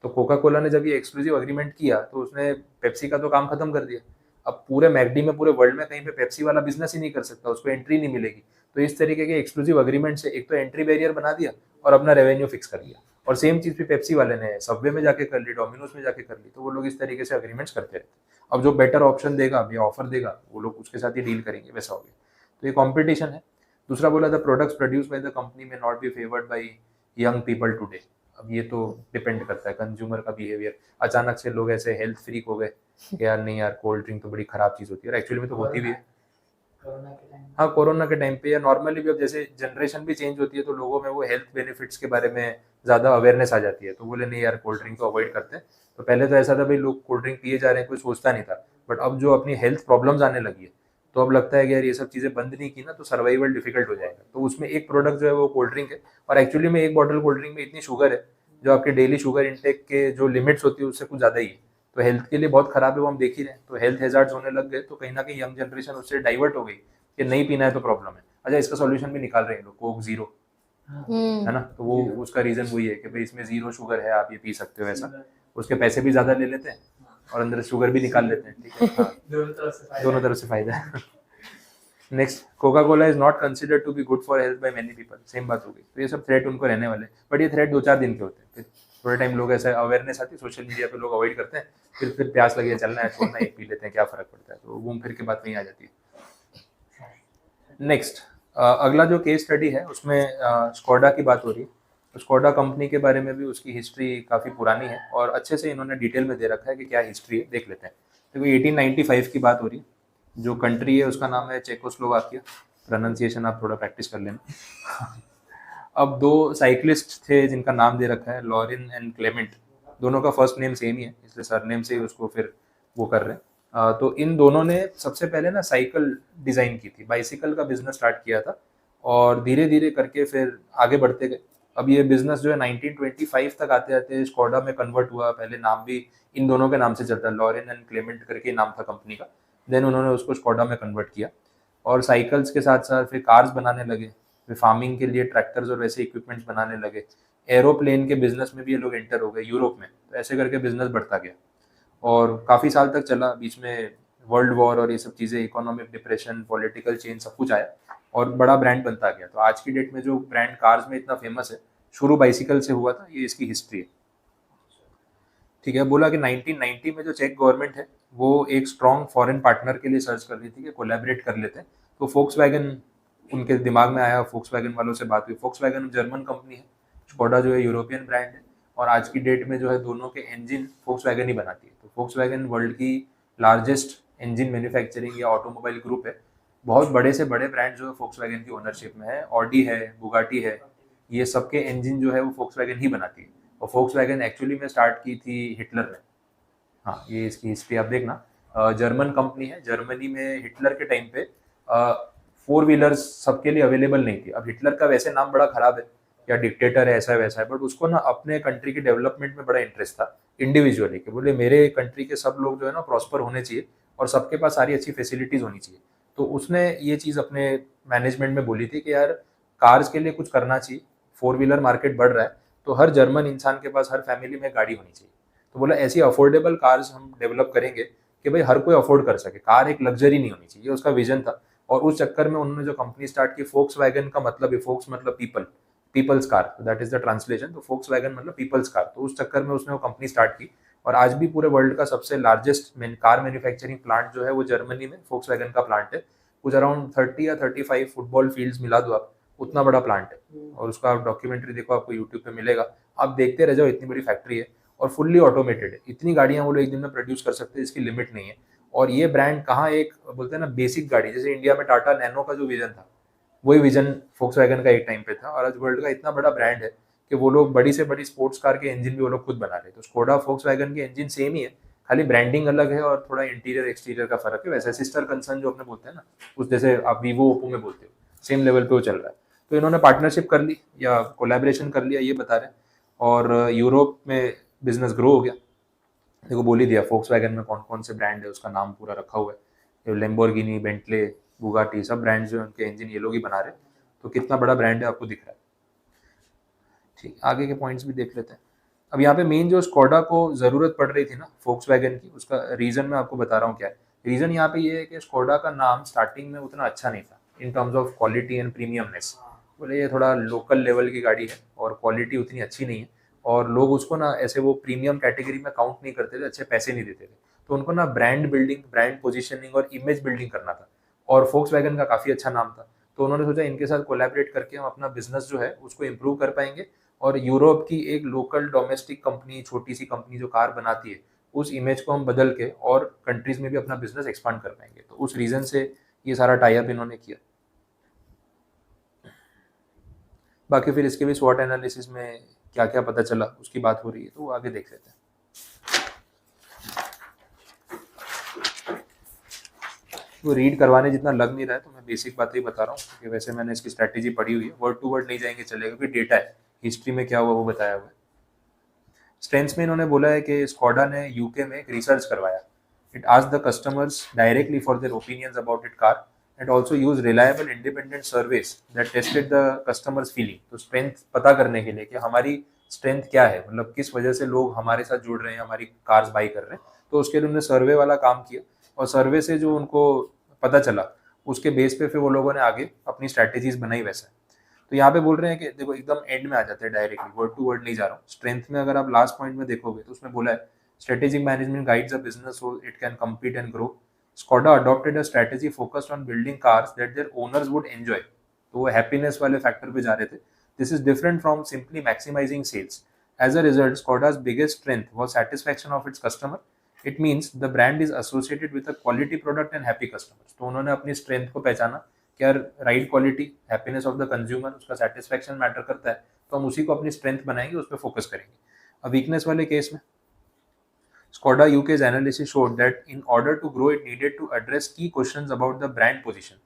तो कोका कोला ने जब ये एक्सक्लूसिव अग्रीमेंट किया तो उसने पेप्सी का तो काम खत्म कर दिया। अब पूरे मैकडी में, पूरे वर्ल्ड में कहीं पे पेप्सी वाला बिजनेस ही नहीं कर सकता, उसको एंट्री नहीं मिलेगी। तो इस तरीके के एक्सक्लूसिव अग्रीमेंट से एक तो एंट्री बैरियर बना दिया और अपना रेवेन्यू फिक्स कर लिया। और सेम चीज भी पेप्सी वाले ने सबवे में जाके कर ली, डोमिनोज में जाके कर ली, तो वो लोग इस तरीके से अग्रीमेंट्स करते रहते। अब जो बेटर ऑप्शन देगा या ऑफर देगा वो लोग उसके साथ ही डील करेंगे, वैसा हो गया। तो ये कॉम्पिटिशन है। दूसरा बोला था products produce by the company may not be favoured by young people today. अब ये तो डिपेंड करता है कंज्यूमर का बिहेवियर। अचानक से लोग ऐसे हेल्थ फ्रीक हो गए कि यार नहीं यार कोल्ड ड्रिंक तो बड़ी खराब चीज होती है, और एक्चुअली में तो होती भी है। हाँ, कोरोना के टाइम पे या नॉर्मली भी, अब जैसे जनरेशन भी चेंज होती है तो लोगों में वो हेल्थ बेनिफिट्स के बारे में ज़्यादा अवेयरनेस आ जाती है, तो बोले नहीं यार कोल्ड ड्रिंक तो अवॉइड करते हैं। तो पहले तो ऐसा था भाई लोग कोल्ड ड्रिंक पिए जा रहे हैं, कोई सोचता नहीं था, बट अब जो अपनी हेल्थ प्रॉब्लम्स आने लगी है तो अब लगता है कि यार ये सब चीज़ें बंद नहीं की ना तो सर्वाइवल डिफिकल्ट हो जाएगा। तो उसमें एक प्रोडक्ट जो है वो कोल्ड ड्रिंक है, और एक्चुअली में एक बॉटल कोल्ड ड्रिंक में इतनी शुगर है जो आपके डेली शुगर इंटेक के जो लिमिट्स होती है उससे कुछ ज़्यादा ही है, तो हेल्थ के लिए बहुत खराब है, वो हम देख ही रहे हैं। तो हेल्थ हेजार्ड्स होने लग गए, तो कहीं ना कहीं यंग जनरेशन उससे डाइवर्ट हो गई कि नहीं पीना है तो प्रॉब्लम है। अच्छा, इसका सॉल्यूशन भी निकाल रहे हैं लोग, कोक जीरो, है ना, तो वो उसका रीजन वही है कि भाई इसमें जीरो शुगर है, आप ये पी सकते हो। ऐसा उसके पैसे भी ज्यादा ले लेते हैं और अंदर शुगर भी निकाल लेते हैं, ठीक है। हाँ, दोनों तरफ से फायदा है। Next, Coca Cola is not considered to be good for health by many people, same बात हो गई। तो ये सब थ्रेट उनको रहने वाले, बट ये थ्रेट 2-4 दिन के होते हैं, फिर थोड़े टाइम लोग ऐसा अवेयरनेस आती है, सोशल मीडिया पे लोग अवॉइड करते हैं, फिर प्यास लगी है चलना है, छोड़ना है, पी लेते हैं, क्या फर्क पड़ता है, तो घूम फिर के बात नहीं आ जाती है। नेक्स्ट, अगला जो केस स्टडी है उसमें स्कोडा की बात हो रही है। तो स्कोडा कंपनी के बारे में भी उसकी हिस्ट्री काफ़ी पुरानी है और अच्छे से इन्होंने डिटेल में दे रखा है कि क्या हिस्ट्री है, देख लेते हैं। तो 1895 की बात हो रही है। जो कंट्री है उसका नाम है चेकोस्लोवाकिया, प्रोनाउंसिएशन आप थोड़ा प्रैक्टिस कर लेना। अब दो साइकिलिस्ट थे जिनका नाम दे रखा है लॉरेन एंड क्लेमेंट, दोनों का फर्स्ट नेम सेम ही है इसलिए सरनेम से ही उसको फिर वो कर रहे हैं। तो इन दोनों ने सबसे पहले ना साइकिल डिज़ाइन की थी, बाइसिकल का बिजनेस स्टार्ट किया था और धीरे धीरे करके फिर आगे बढ़ते गए। अब ये बिजनेस जो है 1925 तक आते आते स्कोडा में कन्वर्ट हुआ। पहले नाम भी इन दोनों के नाम से चलता है, लॉरेन एंड क्लेमेंट करके नाम था कंपनी का। देन उन्होंने उसको स्कोडा में कन्वर्ट किया और साइकिल्स के साथ साथ फिर कार्स बनाने लगे, फिर फार्मिंग के लिए ट्रैक्टर्स और वैसे इक्विपमेंट्स बनाने लगे। एरोप्लेन के बिजनेस में भी ये लोग एंटर हो गए यूरोप में, तो ऐसे करके बिजनेस बढ़ता गया और काफ़ी साल तक चला। बीच में वर्ल्ड वॉर और ये सब चीज़ें, इकोनॉमिक डिप्रेशन, पॉलिटिकल चेंज, सब कुछ आया और बड़ा ब्रांड बनता गया। तो आज की डेट में जो ब्रांड कार्स में इतना फेमस है, शुरू बाइसिकल से हुआ था, ये इसकी हिस्ट्री है। ठीक है, बोला कि 1990 में जो चेक गवर्नमेंट है वो एक स्ट्रॉन्ग फॉरेन पार्टनर के लिए सर्च कर रही थी कि कोलैबोरेट कर लेते हैं, तो फोक्सवैगन उनके दिमाग में आया। फोक्सवैगन वालों से बात हुई। फोक्सवैगन जर्मन कंपनी है, स्कोडा जो है यूरोपियन ब्रांड है और आज की डेट में जो है दोनों के इंजन फोक्सवैगन ही बनाती है। तो फोक्सवैगन वर्ल्ड की लार्जेस्ट इंजन मैन्युफैक्चरिंग या ऑटोमोबाइल ग्रुप है। बहुत बड़े से बड़े ब्रांड जो है फोक्सवैगन की ओनरशिप में है। ऑडी है, बुगाटी है, ये सबके इंजन जो है वो फोक्सवैगन ही बनाती है। और फोक्सवैगन एक्चुअली में स्टार्ट की थी हिटलर ने। हाँ, ये इसकी हिस्ट्री आप देखना। जर्मन कंपनी है। जर्मनी में हिटलर के टाइम पे फोर व्हीलर्स सबके लिए अवेलेबल नहीं थी। अब हिटलर का वैसे नाम बड़ा खराब है, या डिक्टेटर है, ऐसा है वैसा है, बट उसको ना अपने कंट्री के डेवलपमेंट में बड़ा इंटरेस्ट था इंडिविजुअली, कि बोले मेरे कंट्री के सब लोग जो है ना प्रॉस्पर होने चाहिए और सबके पास सारी अच्छी फैसिलिटीज होनी चाहिए। तो उसने ये चीज़ अपने मैनेजमेंट में बोली थी कि यार कार्स के लिए कुछ करना चाहिए, फोर व्हीलर मार्केट बढ़ रहा है, तो हर जर्मन इंसान के पास, हर फैमिली में गाड़ी होनी चाहिए। तो बोला ऐसी अफोर्डेबल कार्स हम डेवलप करेंगे कि भाई हर कोई अफोर्ड कर सके, कार एक लग्जरी नहीं होनी चाहिए, ये उसका विजन था। और उस चक्कर में उन्होंने जो कंपनी स्टार्ट की, फोक्सवैगन का मतलब है, फोक्स मतलब people, people's car, that is the translation. तो फोक्सवैगन मतलब पीपल्स कार, तो उस चक्कर में उसने वो कंपनी स्टार्ट की। और आज भी पूरे वर्ल्ड का सबसे लार्जेस्ट कार मैन्युफैक्चरिंग प्लांट जो है वो जर्मनी में फोक्सवैगन का प्लांट है। कुछ अराउंड 30 या 35 फुटबॉल फील्ड्स मिला दो आप, उतना बड़ा प्लांट है। और उसका आप डॉक्यूमेंट्री देखो, आपको यूट्यूब पे मिलेगा, आप देखते रह जाओ, इतनी बड़ी फैक्ट्री है और फुल्ली ऑटोमेटेड है। इतनी गाड़ियां वो लोग एक दिन में प्रोड्यूस कर सकते हैं, इसकी लिमिट नहीं है। और ये ब्रांड कहाँ, एक बोलते हैं ना बेसिक गाड़ी, जैसे इंडिया में टाटा नैनो का जो विजन था, वही विजन फोक्सवैगन का एक टाइम पे था। और आज वर्ल्ड का इतना बड़ा ब्रांड है कि वो लोग बड़ी से बड़ी स्पोर्ट्स कार के इंजन भी वो लोग खुद बना रहे हैं। तो स्कोडा फोक्सवैगन के इंजन सेम ही है, खाली ब्रांडिंग अलग है और थोड़ा इंटीरियर एक्सटीरियर का फर्क है। वैसे सिस्टर कंसर्न जो अपने बोलते हैं ना, उस जैसे आप वीवो ओप्पो में बोलते हो, सेम लेवल पे वो चल रहा है। तो इन्होंने पार्टनरशिप कर ली या कोलैबोरेशन कर लिया, ये बता रहे हैं। और यूरोप में बिजनेस ग्रो हो गया। देखो बोल ही दिया, फोक्सवैगन में कौन कौन से ब्रांड है, उसका नाम पूरा रखा हुआ है। लैम्बोर्गिनी, बेंटले, बुगाटी, सब ब्रांड जो है उनके इंजन ये लोग ही बना रहे हैं। तो कितना बड़ा ब्रांड है आपको दिख रहा है। ठीक, आगे के पॉइंट्स भी देख लेते हैं। अब यहाँ पे मेन जो स्कोडा को जरूरत पड़ रही थी ना फोक्सवैगन की, उसका रीजन मैं आपको बता रहा हूँ क्या है। रीजन यहाँ पे ये है कि स्कोडा का नाम स्टार्टिंग में उतना अच्छा नहीं था in terms of quality and premiumness. बोले ये थोड़ा लोकल लेवल की गाड़ी है और क्वालिटी उतनी अच्छी नहीं है, और लोग उसको ना ऐसे वो प्रीमियम कैटेगरी में काउंट नहीं करते थे, अच्छे पैसे नहीं देते थे। तो उनको ना ब्रांड बिल्डिंग, ब्रांड पोजिशनिंग और इमेज बिल्डिंग करना था। और फोक्सवैगन का काफ़ी अच्छा नाम था, तो उन्होंने सोचा इनके साथ कोलैबोरेट करके हम अपना बिजनेस जो है उसको इम्प्रूव कर पाएंगे, और यूरोप की एक लोकल डोमेस्टिक कंपनी, छोटी सी कंपनी जो कार बनाती है, उस इमेज को हम बदल के और कंट्रीज में भी अपना बिजनेस एक्सपांड कर पाएंगे। तो उस रीजन से ये सारा टाई अप इन्होंने किया। बाकी फिर इसके भी स्वॉट एनालिसिस में क्या क्या पता चला उसकी बात हो रही है, तो वो आगे देख लेते हैं। वो रीड करवाने जितना लग नहीं रहा है, तो मैं बेसिक बातें ही बता रहा हूँ कि वैसे मैंने इसकी स्ट्रैटेजी पढ़ी हुई है, वर्ड टू वर्ड नहीं जाएंगे चलेगा, क्योंकि डेटा है, हिस्ट्री में क्या हुआ वो बताया हुआ है। स्ट्रेंथ्स में इन्होंने बोला है कि स्कोडा ने यूके में एक रिसर्च करवाया। It asked the customers directly for their opinions about it car, and also use reliable independent service that tested the customers feeling. तो स्ट्रेंथ पता करने के लिए कि हमारी स्ट्रेंथ क्या है, मतलब किस वजह से लोग हमारे साथ जुड़ रहे हैं, हमारी कार्स बाई कर रहे हैं, तो उसके लिए उन्होंने सर्वे वाला काम किया। और सर्वे से जो उनको पता चला, उसके बेस पे फिर वो लोगों ने आगे अपनी स्ट्रैटेजीज बनाई वैसे। तो यहाँ पे बोल रहे हैं कि देखो एकदम एंड में आ जाते हैं, डायरेक्टली वर्ड टू वर्ड नहीं जा रहा हूँ। स्ट्रेंथ में अगर आप लास्ट पॉइंट में देखोगे तो उसमें बोला है strategic management guides a business so it can compete and grow. Skoda adopted a strategy focused on building cars that their owners would enjoy. तो वो हैप्पीनेस वाले फैक्टर पे जा रहे थे। This is different from simply maximising sales. As a result Skoda's biggest strength was satisfaction of its customer. It means the brand is associated with a quality product and happy customers. तो उन्होंने अपनी स्ट्रेंथ को पहचाना कि यार right quality, happiness of the consumer, उसका सेटिस्फैक्शन मैटर करता है, तो हम उसी को अपनी स्ट्रेंथ बनाएंगे, उस पर फोकस करेंगे। अब वीकनेस वाले केस में Skoda UK's analysis showed that in order to grow, it needed to address key questions about the brand position.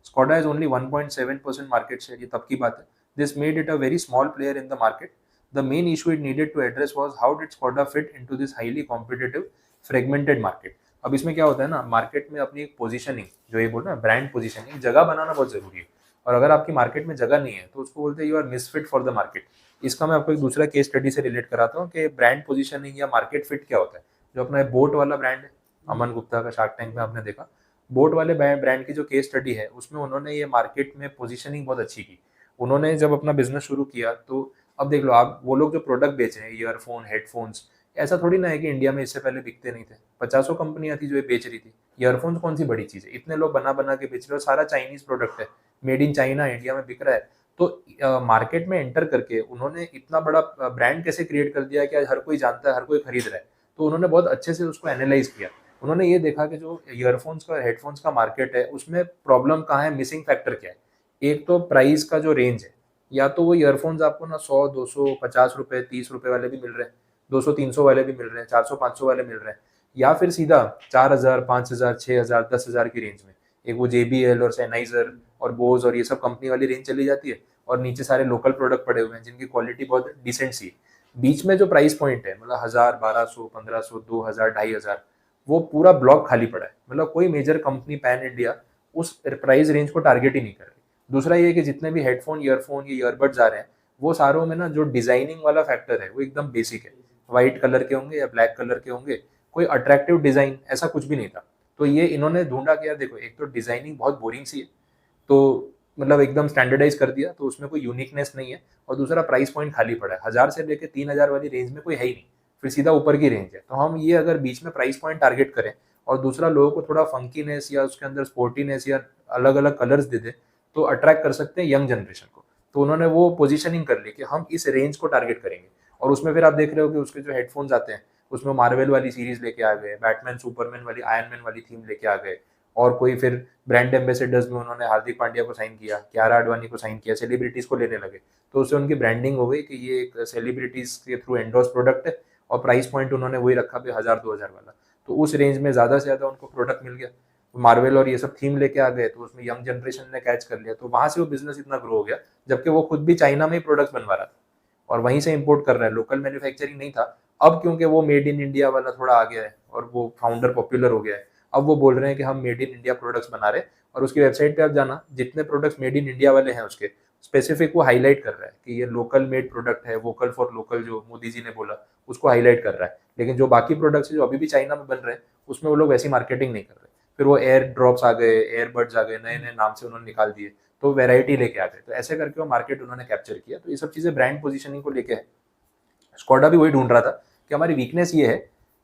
Skoda has only 1.7% market share. ये तब की बात है. This made it a very small player in the market. The main issue it needed to address was how did Skoda fit into this highly competitive, fragmented market. अब इसमें क्या होता है ना, मार्केट में अपनी एक पोजीशनिंग, जो ये बोल रहा है ब्रांड पोजीशनिंग, जगह बनाना बहुत जरूरी है। और अगर आपकी मार्केट में जगह नहीं है तो उसको बोलते हैं you are misfit for the market. इसका मैं आपको एक दूसरा केस स्टडी से रिलेट कराता हूँ कि ब्रांड पोजीशनिंग या मार्केट फिट क्या होता है। जो अपना बोट वाला ब्रांड है, अमन गुप्ता का शार्क टैंक में आपने देखा, बोट वाले ब्रांड की जो केस स्टडी है उसमें उन्होंने ये मार्केट में पोजीशनिंग बहुत अच्छी की। उन्होंने जब अपना बिजनेस शुरू किया तो अब देख लो आप, वो लोग जो प्रोडक्ट बेच रहे हैं, ईयरफोन, हेडफोन्स, ऐसा थोड़ी ना है कि इंडिया में इससे पहले बिकते नहीं थे। 50 कंपनियां थी जो ये बेच रही थी। ईयरफोन्स कौन सी बड़ी चीज है, इतने लोग बना बना के बेच रहे हो, सारा चाइनीज प्रोडक्ट है, मेड इन चाइना इंडिया में बिक रहा है। तो मार्केट में एंटर करके उन्होंने इतना बड़ा ब्रांड कैसे क्रिएट कर दिया कि आज हर कोई जानता है, हर कोई खरीद रहा है। तो उन्होंने बहुत अच्छे से उसको एनालाइज किया। उन्होंने ये देखा कि जो ईयरफोन्स का, हेडफोन्स का मार्केट है उसमें प्रॉब्लम कहाँ है, मिसिंग फैक्टर क्या है। एक तो प्राइस का जो रेंज है, या तो वो ईयरफोन्स आपको ना 100, 200, 50 रुपए, 30 रुपए वाले भी मिल रहे हैं, 200, 300 वाले भी मिल रहे हैं, 400, 500 वाले मिल रहे हैं, या फिर सीधा 4,000, 5,000, 6,000, 10,000 की रेंज में एक वो JBL और Sennheiser और बोज और ये सब कंपनी वाली रेंज चली जाती है, और नीचे सारे लोकल प्रोडक्ट पड़े हुए हैं जिनकी क्वालिटी बहुत डिसेंट सी है। बीच में जो प्राइस पॉइंट है, मतलब 1,000, 1,200, 1,500, 2,000, 2,500, वो पूरा ब्लॉक खाली पड़ा है। मतलब कोई मेजर कंपनी पैन इंडिया उस प्राइस रेंज को टारगेट ही नहीं कर रही। दूसरा ये कि जितने भी हेडफोन, ईयरफोन, ये ईयरबड्स आ रहे हैं, वो सारों में ना जो डिजाइनिंग वाला फैक्टर है वो एकदम बेसिक है। व्हाइट कलर के होंगे या ब्लैक कलर के होंगे, कोई अट्रैक्टिव डिजाइन ऐसा कुछ भी नहीं था। तो ये इन्होंने ढूंढा कि यार देखो, एक तो डिजाइनिंग बहुत बोरिंग सी है, तो मतलब एकदम स्टैंडर्डाइज कर दिया तो उसमें कोई यूनिकनेस नहीं है, और दूसरा प्राइस पॉइंट खाली पड़ा है। 1,000 से लेकर 3,000 वाली रेंज में कोई है ही नहीं, फिर सीधा ऊपर की रेंज है। तो हम ये अगर बीच में प्राइस पॉइंट टारगेट करें और दूसरा लोगों को थोड़ा फंकीनेस या उसके अंदर स्पोर्टीनेस या अलग अलग कलर्स दे दे, तो अट्रैक्ट कर सकते हैं यंग जनरेशन को। तो उन्होंने वो पोजीशनिंग कर ली कि हम इस रेंज को टारगेट करेंगे। और उसमें फिर आप देख रहे हो कि उसके जो हेडफोन्स आते हैं उसमें मार्वल वाली सीरीज लेके आ गए, बैटमैन, सुपरमैन वाली, आयरन मैन वाली थीम लेके आ गए, और कोई फिर ब्रांड एम्बेसडर्स में उन्होंने हार्दिक पांड्या को साइन किया, कियारा आडवाणी को साइन किया, सेलिब्रिटीज को लेने लगे। तो उससे उनकी ब्रांडिंग हो गई कि ये एक सेलिब्रिटीज के थ्रू एंडोर्स प्रोडक्ट है, और प्राइस पॉइंट उन्होंने वही रखा भी 1,000, 2,000 वाला। तो उस रेंज में ज्यादा से ज्यादा उनको प्रोडक्ट मिल गया। मार्वल और ये सब थीम लेके आ गए तो उसमें यंग जनरेशन ने कैच कर लिया, तो वहां से वो बिजनेस इतना ग्रो हो गया, जबकि वो खुद भी चाइना में ही प्रोडक्ट्स बनवा रहा था और वहीं से इंपोर्ट कर रहा है, लोकल मैन्युफैक्चरिंग नहीं था। अब क्योंकि वो मेड इन इंडिया वाला थोड़ा आ गया है और वो फाउंडर पॉपुलर हो गया है, अब वो बोल रहे हैं कि हम मेड इन इंडिया प्रोडक्ट्स बना रहे हैं। और उसकी वेबसाइट पे आप जाना, जितने प्रोडक्ट्स मेड इन इंडिया वाले हैं उसके स्पेसिफिक वो हाईलाइट कर रहा है कि ये लोकल मेड प्रोडक्ट है, वोकल फॉर लोकल जो मोदी जी ने बोला उसको हाईलाइट कर रहा है। लेकिन जो बाकी प्रोडक्ट्स जो अभी भी चाइना में बन रहे हैं उसमें वो लोग वैसी मार्केटिंग नहीं कर रहे। फिर वो एयर ड्रॉप्स आ गए, एयरबड्स आ गए, नए नए नाम से उन्होंने निकाल दिए, तो वैरायटी लेके आ गए। तो ऐसे करके वो मार्केट उन्होंने कैप्चर किया। तो ये सब चीजें ब्रांड पोजीशनिंग को लेके है। स्कोडा भी वही ढूंढ रहा था कि हमारी वीकनेस ये है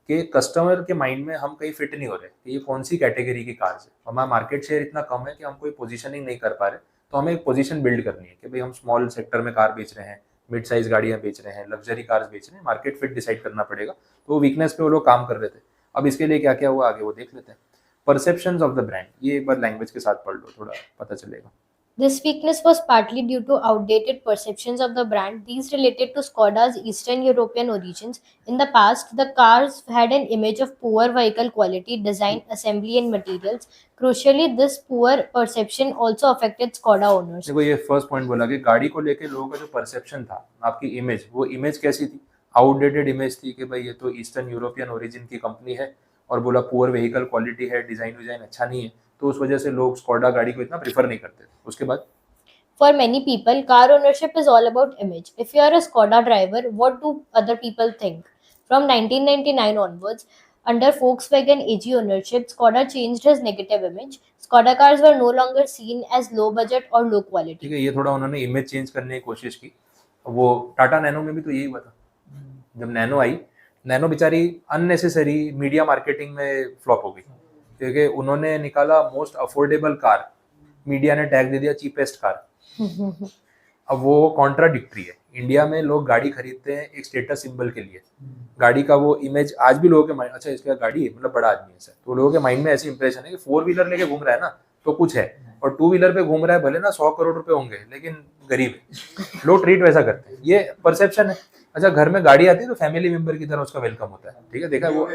कि कस्टमर के माइंड में हम कहीं फिट नहीं हो रहे कि ये कौन सी कैटेगरी की कार्स है। हमारा मार्केट शेयर इतना कम है कि हम कोई पोजीशनिंग नहीं कर पा रहे। तो हमें एक पोजीशन बिल्ड करनी है कि भाई हम स्मॉल सेक्टर में कार बेच रहे हैं, मिड साइज गाड़ियां बेच रहे हैं, लग्जरी कार्स बेच रहे हैं, मार्केट फिट डिसाइड करना पड़ेगा। तो वो वीकनेस पे वो लोग काम कर रहे थे। अब इसके लिए क्या क्या हुआ आगे वो देख लेते हैं। परसेप्शंस ऑफ द ब्रांड, ये एक बार लैंग्वेज के साथ पढ़ लो, थोड़ा पता चलेगा। This weakness was partly due to outdated perceptions of the brand. These related to Skoda's Eastern European origins. In the past, the cars had an image of poor vehicle quality, design, assembly, and materials. Crucially, this poor perception also affected Skoda owners. देखो, ये फर्स्ट पॉइंट बोला कि गाड़ी को लेके लोगों का जो परसेप्शन था, आपकी इमेज, वो इमेज कैसी थी, आउटडेटेड इमेज थी कि भाई ये तो ईस्टर्न यूरोपियन ओरिजिन की कंपनी है, और बोला पुअर व्हीकल क्वालिटी है, डिजाइन विजाइन अच्छा नहीं है। तो उस वजह से लोग स्कोडा गाड़ी को इतना प्रीफर नहीं करते थे। उसके बाद For many people, car ownership is all about image. If you are a Skoda driver, what do other people think? From 1999 onwards, under Volkswagen AG ownership, Skoda changed his negative image. Skoda cars were no longer seen as low budget or low ठीक quality. है, ये थोड़ा उन्होंने इमेज चेंज करने की कोशिश की। वो टाटा नैनो में भी तो यही हुआ था। जब नैनो आई, नैनो बेचारी अननेसेसरी मीडिया मार्केटिंग में फ्लॉप हो गई, क्योंकि उन्होंने निकाला मोस्ट अफोर्डेबल कार, मीडिया ने टैग दे दिया चीपेस्ट कार। अब वो कॉन्ट्राडिक्टरी है। इंडिया में लोग गाड़ी खरीदते हैं एक स्टेटस सिंबल के लिए, गाड़ी का वो इमेज आज भी लोगों के माइंड, अच्छा इसका गाड़ी है मतलब बड़ा आदमी है सर, तो लोगों के माइंड में ऐसी इंप्रेशन है कि 4 व्हीलर लेके घूम रहा है ना तो कुछ है, और 2 व्हीलर पे घूम रहा है भले ना 100 करोड़ रुपए होंगे लेकिन गरीब है। लोग ट्रीट वैसा करते हैं, ये परसेप्शन है। अच्छा, घर में गाड़ी आती है तो फैमिली मेंबर की तरह उसका वेलकम होता है, ठीक है, देखा है वो,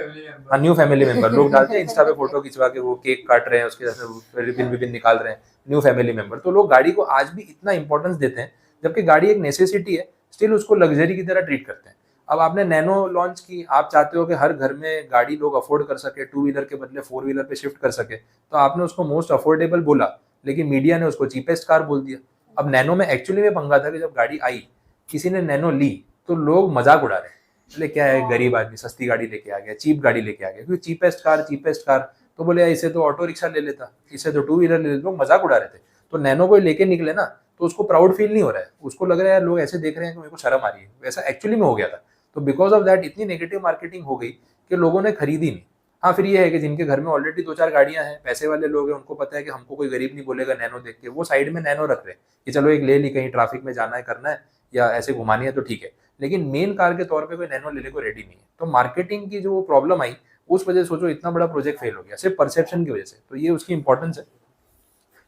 न्यू फैमिली मेंबर लोग डालते हैं इंस्टा पे फोटो खिंचवा के, वो केक काट रहे हैं उसके जैसे रिबिन विबिन निकाल रहे हैं, न्यू फैमिली मेंबर। तो लोग गाड़ी को आज भी इतना इंपॉर्टेंस देते हैं, जबकि गाड़ी एक नेसेसिटी है, स्टिल उसको लग्जरी की तरह ट्रीट करते हैं। अब आपने नैनो लॉन्च की, आप चाहते हो कि हर घर में गाड़ी लोग अफोर्ड कर सके, 2 व्हीलर के बदले 4 व्हीलर पे शिफ्ट कर सके, तो आपने उसको मोस्ट अफोर्डेबल बोला, लेकिन मीडिया ने उसको चीपेस्ट कार बोल दिया। अब नैनो में एक्चुअली में पंगा था कि जब गाड़ी आई, किसी ने नैनो ली तो लोग मजाक उड़ा रहे, बोले क्या है गरीब आदमी सस्ती गाड़ी लेके आ गया, चीप गाड़ी लेके आ गया, क्योंकि चीपेस्ट कार। तो बोले इसे तो ऑटो रिक्शा ले लेता, इसे तो टू व्हीलर ले लेता, लोग मजाक उड़ा रहे थे। तो नैनो को लेके निकले ना, तो उसको प्राउड फील नहीं हो रहा है, उसको लग रहा है लोग ऐसे देख रहे हैं कि मेरे को शर्म आ रही है, वैसा एक्चुअली में हो गया था। तो बिकॉज ऑफ दैट इतनी नेगेटिव मार्केटिंग हो गई कि लोगों ने खरीदी नहीं। हाँ, फिर ये है कि जिनके घर में ऑलरेडी 2-4 गाड़ियां हैं, पैसे वाले लोग हैं, उनको पता है कि हमको कोई गरीब नहीं बोलेगा नैनो देख के, वो साइड में नैनो रख रहे हैं कि चलो एक ले ली, कहीं ट्रैफिक में जाना है करना है या ऐसे घुमानी है तो ठीक है, लेकिन मेन कार के तौर पे कोई नैनो लेने को रेडी नहीं है। तो मार्केटिंग की जो प्रॉब्लम आई, उस वजह से सोचो इतना बड़ा प्रोजेक्ट फेल हो गया सिर्फ परसेप्शन की वजह से। तो ये उसकी इंपॉर्टेंस है।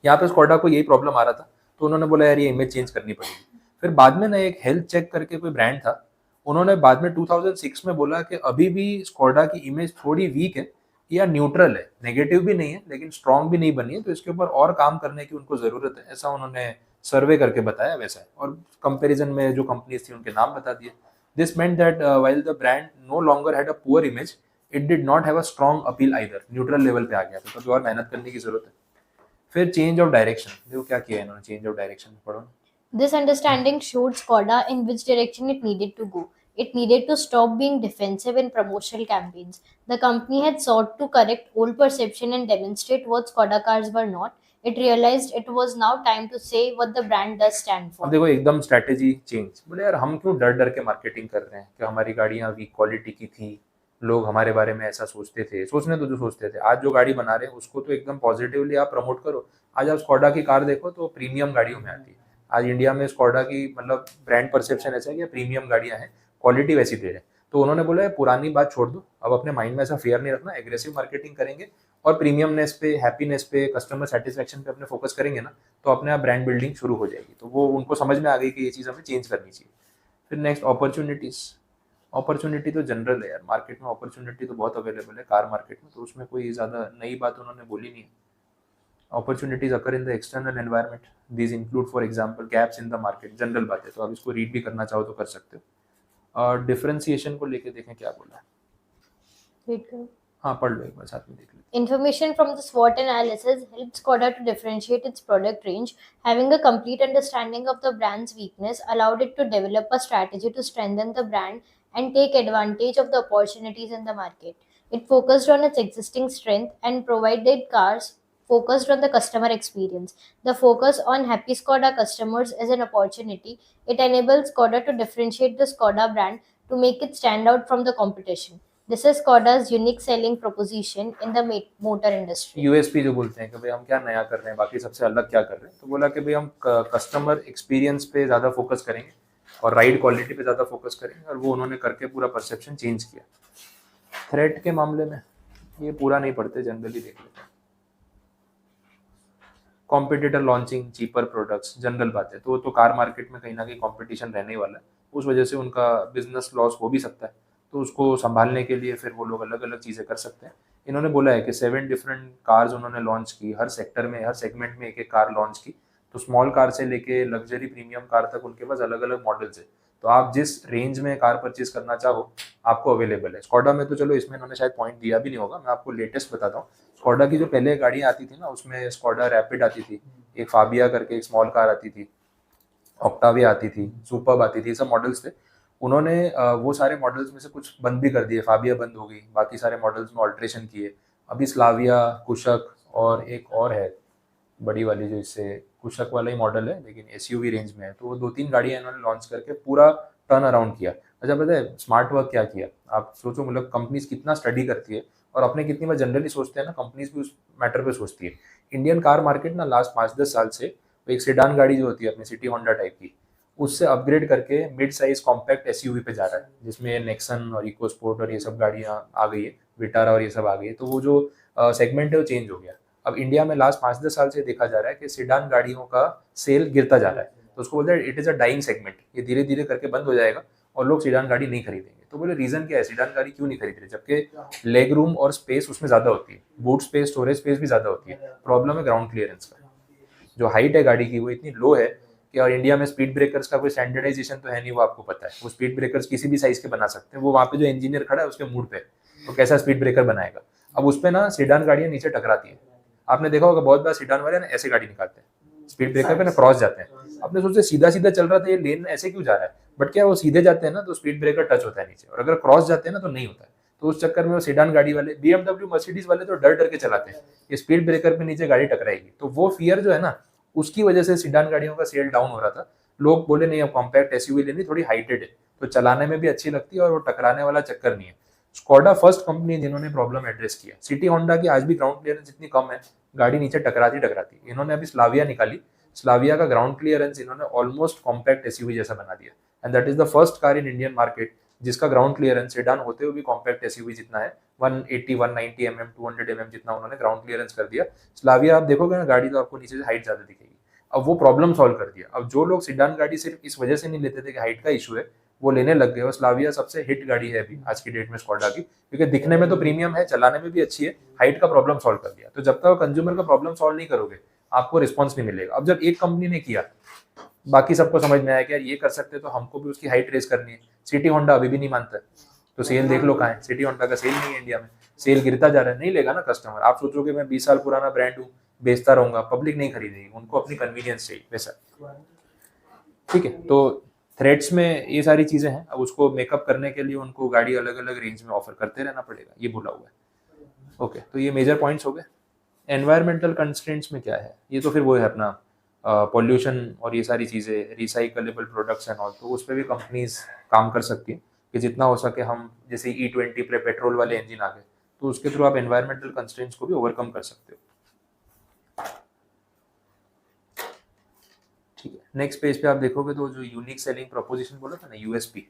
यहाँ पे स्कोडा को यही प्रॉब्लम आ रहा था, तो उन्होंने बोला यार ये इमेज चेंज करनी पड़ेगी। फिर बाद में ना एक हेल्थ चेक करके कोई ब्रांड था, उन्होंने बाद में 2006 में बोला कि अभी भी स्कोडा की इमेज थोड़ी वीक है या न्यूट्रल है, नेगेटिव भी नहीं है लेकिन स्ट्रांग भी नहीं बनी है, तो इसके ऊपर और काम करने की उनको जरूरत है, ऐसा उन्होंने सर्वे करके बताया वैसा है। और कंपैरिजन में जो कंपनीज थी उनके नाम बता दिए। This meant that while the brand no longer had a poor image, it did not have a strong appeal either, neutral level पे आ गया था, तो और मेहनत करने की जरूरत है। फिर चेंज ऑफ डायरेक्शन, देखो क्या किया इन्होंने चेंज ऑफ डायरेक्शन, पढ़ो ना। This understanding showed Skoda in which direction it needed to go. It needed to stop being defensive in promotional campaigns. The company had sought to correct old perception and demonstrate what Skoda cars were not. It realized it was now time to say what the brand does stand अब for. देखो एकदम स्ट्रैटेजी चेंज, बोले यार हम क्यों डर डर के मार्केटिंग कर रहे हैं कि हमारी गाड़ियां वीक क्वालिटी की थी, लोग हमारे बारे में ऐसा सोचते थे, सोचने तो जो सोचते थे, आज जो गाड़ी बना रहे हैं उसको तो एकदम पॉजिटिवली आप प्रमोट करो। आज आप स्कोडा की कार देखो तो प्रीमियम गाड़ियों में आती है। आज इंडिया में स्कोडा की मतलब ब्रांड परसेप्शन ऐसा है कि प्रीमियम गाड़ियां हैं, क्वालिटी वैसी दे रहे हैं। तो उन्होंने बोला है पुरानी बात छोड़ दो, अब अपने माइंड में ऐसा फियर नहीं रखना, एग्रेसिव मार्केटिंग करेंगे और प्रीमियमनेस पे, हैप्पीनेस पे, कस्टमर सेटिस्फेक्शन पे अपने फोकस करेंगे ना, तो अपने आप ब्रांड बिल्डिंग शुरू हो जाएगी। तो वो उनको समझ में आ गई कि ये चीज़ हमें चेंज करनी चाहिए। फिर नेक्स्ट अपॉर्चुनिटीज़। अपॉर्चुनिटी तो जनरल है यार, मार्केट में अपॉर्चुनिटी तो बहुत अवेलेबल है कार मार्केट में, तो उसमें कोई ज़्यादा नई बात उन्होंने बोली नहीं है। Opportunities occur in the external environment, these include for example gaps in the market, general बात है, तो आप इसको रीड भी करना चाहो तो कर सकते हो। और डिफरेंशिएशन को लेके देखें क्या बोला है। Read करो। हाँ पढ़ लो एक बार साथ में देख लो। Information from the SWOT analysis helped Skoda to differentiate its product range. Having a complete understanding of the brand's weakness allowed it to develop a strategy to strengthen the brand and take advantage of the opportunities in the market. It focused on its existing strength and provided cars focused on the customer experience. The focus on happy Skoda customers is an opportunity. It enables Skoda to differentiate the Skoda brand to make it stand out from the competition. This is Skoda's unique selling proposition in the motor industry. USP जो बोलते हैं कि भाई हम क्या नया कर रहे हैं, बाकी सबसे अलग क्या कर रहे हैं, तो बोला कि भाई हम कस्टमर एक्सपीरियंस पे ज़्यादा फोकस करेंगे और राइड क्वालिटी पे ज़्यादा फोकस करेंगे, और वो उन्होंने करके पूरा परसेप्शन चेंज किया। थ्रेट के मामले में ये पूरा नहीं पढ़ते, जनरली देख लेते हैं। Competitor launching cheaper products, general बात है, तो कार मार्केट में कहीं ना कहीं कॉम्पिटिशन रहने वाला है, उस वजह से उनका बिजनेस लॉस हो भी सकता है, तो उसको संभालने के लिए फिर वो लोग अलग अलग चीज़ें कर सकते हैं। इन्होंने बोला है कि 7 डिफरेंट कार्स उन्होंने लॉन्च की, हर सेक्टर में, हर सेगमेंट में एक एक कार लॉन्च की, तो स्मॉल कार से लेके लग्जरी प्रीमियम कार तक उनके पास अलग अलग मॉडल्स है। तो आप जिस रेंज में कार परचेज करना चाहो आपको अवेलेबल है। स्कोडा में तो चलो इसमें इन्होंने शायद पॉइंट दिया भी नहीं होगा, मैं आपको लेटेस्ट बताता हूँ। स्कोडा की जो पहले गाड़ियाँ आती थी ना, उसमें स्कोडा रैपिड आती थी, एक फाबिया करके एक स्मॉल कार आती थी, ऑक्टाविया आती थी, सुपर्ब आती थी, ये सब मॉडल्स थे। उन्होंने वो सारे मॉडल्स में से कुछ बंद भी कर दिए, फाबिया बंद हो गई, बाकी सारे मॉडल्स में ऑल्ट्रेशन किए। अभी स्लाविया, कुशक और एक और है बड़ी वाली जो इससे कुशक वाला ही मॉडल है लेकिन एसयूवी रेंज में है, तो वो 2-3 गाड़ियाँ इन्होंने लॉन्च करके पूरा टर्न अराउंड किया। अच्छा पता है स्मार्ट वर्क क्या किया, आप सोचो, मतलब कंपनीज कितना स्टडी करती है और अपने कितनी बार जनरली सोचते हैं ना, कंपनीज भी उस मैटर पे सोचती है। इंडियन कार मार्केट ना लास्ट 5-10 साल से एक सेडान गाड़ी जो होती है अपनी सिटी होंडा टाइप की, उससे अपग्रेड करके मिड साइज कॉम्पैक्ट एसयूवी पे जा रहा है, जिसमें नेक्सन और इको स्पोर्ट और ये सब गाड़ियाँ आ गई है, विटारा और ये सब आ गई है, तो वो जो सेगमेंट है वो चेंज हो गया। अब इंडिया में लास्ट 5-10 साल से देखा जा रहा है कि सेडान गाड़ियों का सेल गिरता जा रहा है, तो उसको बोलते हैं it is a dying segment, ये धीरे धीरे करके बंद हो जाएगा और लोग सेडान गाड़ी नहीं खरीदेंगे। तो बोले रीजन क्या है, सेडान गाड़ी क्यों नहीं खरीद रहे, जबकि लेग रूम और स्पेस उसमें ज़्यादा होती है, बूट स्पेस, स्टोरेज स्पेस भी ज़्यादा होती है। प्रॉब्लम है ग्राउंड क्लियरेंस का, जो हाइट है गाड़ी की वो इतनी लो है कि, और इंडिया में स्पीड ब्रेकर्स का कोई स्टैंडर्डाइजेशन तो है नहीं, वो आपको पता है, वो स्पीड ब्रेकर्स किसी भी साइज के बना सकते हैं, वो वहाँ पे जो इंजीनियर खड़ा है उसके मूड पे, तो कैसा स्पीड ब्रेकर बनाएगा। अब उस पर ना सेडान गाड़ियाँ नीचे टकराती है, आपने देखा होगा बहुत बार सीडान वाले ना ऐसे गाड़ी निकालते हैं, स्पीड ब्रेकर पे ना क्रॉस जाते हैं। आपने सोचे सीधा सीधा चल रहा था, ये लेन ऐसे क्यों जा रहा है, बट क्या वो सीधे जाते हैं ना तो स्पीड ब्रेकर टच होता है नीचे, और अगर क्रॉस जाते हैं ना तो नहीं होता है। तो उस चक्कर में वो सीडान गाड़ी वाले, BMW मर्सिडीज वाले तो डर डर के चलाते हैं ये स्पीड ब्रेकर पे नीचे गाड़ी टकराएगी, तो वो फियर जो है ना उसकी वजह से सीडान गाड़ियों का सेल डाउन हो रहा था। लोग बोले नहीं अब कॉम्पैक्ट एसयूवी लेनी, थोड़ी हाइटेड है तो चलाने में भी अच्छी लगती है और वो टकराने वाला चक्कर नहीं है। स्कोडा फर्स्ट कंपनी जिन्होंने प्रॉब्लम एड्रेस किया। सिटी होंडा की आज भी ग्राउंड क्लियरेंस इतनी कम है, गाड़ी नीचे टकराती टकराती। इन्होंने अभी स्लाविया निकाली, स्लाविया का ग्राउंड क्लियरेंस इन्होंने ऑलमोस्ट कॉम्पैक्ट एसयूवी जैसा बना दिया, and that is the first car in Indian market जिसका ग्राउंड क्लियरेंस सेडान होते हुए भी कॉम्पैक्ट एसयूवी जितना है। 180 190 mm 200 mm जितना उन्होंने ग्राउंड क्लियरेंस कर दिया। स्लाविया आप देखोगे ना गाड़ी तो आपको नीचे से हाइट ज्यादा दिखेगी। अब वो प्रॉब्लम सॉल्व कर दिया। अब जो लोग सीडान गाड़ी सिर्फ इस वजह से नहीं लेते थे कि हाइट का इशू है, वो लेने लग गए। और स्लाविया सबसे हिट गाड़ी है अभी आज की डेट में स्कोडा की, क्योंकि दिखने में तो प्रीमियम है, चलाने में भी अच्छी है, हाइट का प्रॉब्लम सॉल्व कर दिया। तो जब तक कंज्यूमर का प्रॉब्लम सॉल्व नहीं करोगे आपको रिस्पॉन्स नहीं मिलेगा। अब जब एक कंपनी ने किया, बाकी सबको समझ में आया कि यार ये कर सकते तो हमको भी उसकी हाइट रेस करनी है। सिटी होंडा अभी भी नहीं मानता है, तो सेल देख लो कहाँ है। सिटी होंडा का सेल नहीं है इंडिया में, सेल गिरता जा रहा है, नहीं लेगा ना कस्टमर। आप सोचोगे मैं 20 साल पुराना ब्रांड हूँ, बेचता रहूंगा, पब्लिक नहीं खरीदेगी, उनको अपनी कन्वीनियंस चाहिए वैसा। ठीक है, तो थ्रेड्स में ये सारी चीजें हैं। अब उसको मेकअप करने के लिए उनको गाड़ी अलग अलग रेंज में ऑफर करते रहना पड़ेगा, ये बोला हुआ है। ओके, तो ये मेजर पॉइंट्स हो गए। एनवायरमेंटल कंस्ट्रेंट्स में क्या है, ये तो फिर वो है अपना पॉल्यूशन और ये सारी चीज़ें, रिसाइकलेबल प्रोडक्ट्स एंड ऑल, तो उस पर भी कंपनीज काम कर सकती है कि जितना हो सके हम, जैसे E20 पे पेट्रोल वाले इंजन आ गए तो उसके थ्रू आप एनवायरमेंटल कंस्ट्रेंट्स को भी ओवरकम कर सकते हो। ठीक है, नेक्स्ट पेज पे आप देखोगे तो जो यूनिक सेलिंग प्रोपोजिशन बोला था ना, यूएसपी,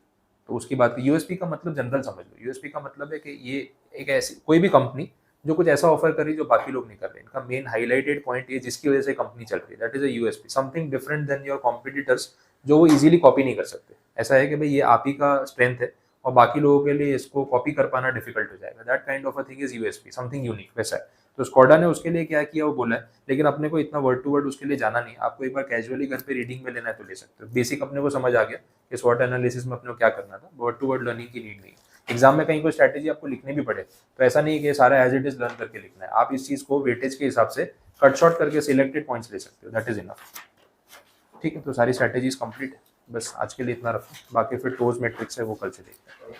तो उसकी बात। यूएसपी का मतलब जनरल समझ लो। यूएसपी का मतलब है कि ये एक ऐसी कोई भी कंपनी जो कुछ ऐसा ऑफर कर रही जो बाकी लोग नहीं कर रहे, इनका मेन हाईलाइटेड पॉइंट ये जिसकी वजह से कंपनी चल रही है, that is a USP, something different than your competitors, जो वो इजीली कॉपी नहीं कर सकते। ऐसा है कि भाई ये आप ही का स्ट्रेंथ है और बाकी लोगों के लिए इसको कॉपी कर पाना डिफिकल्ट हो जाएगा। That kind of a thing is USP, something unique, वैसा है। तो स्कोडा ने उसके लिए क्या किया वो बोला है, लेकिन अपने को इतना वर्ड टू वर्ड उसके लिए जाना नहीं। आपको एक बार कैजुअली घर पे रीडिंग में लेना है तो ले सकते हो। बेसिक अपने को समझ आ गया कि स्वॉट एनालिसिस में अपने को क्या करना था, वर्ड टू वर्ड लर्निंग की नीड नहीं। एग्जाम में कहीं कोई स्ट्रैटेजी आपको लिखनी भी पड़े तो ऐसा नहीं कि सारा एज इट इज लर्न करके लिखना है, आप इस चीज को वेटेज के हिसाब से कट शॉर्ट करके सिलेक्टेड पॉइंट्स ले सकते हो, दैट इज इनफ। ठीक है, तो सारी स्ट्रैटेजीज कंप्लीट है। बस आज के लिए इतना रखो, बाकी फिर टोज मैट्रिक्स है वो कल से देखते हैं।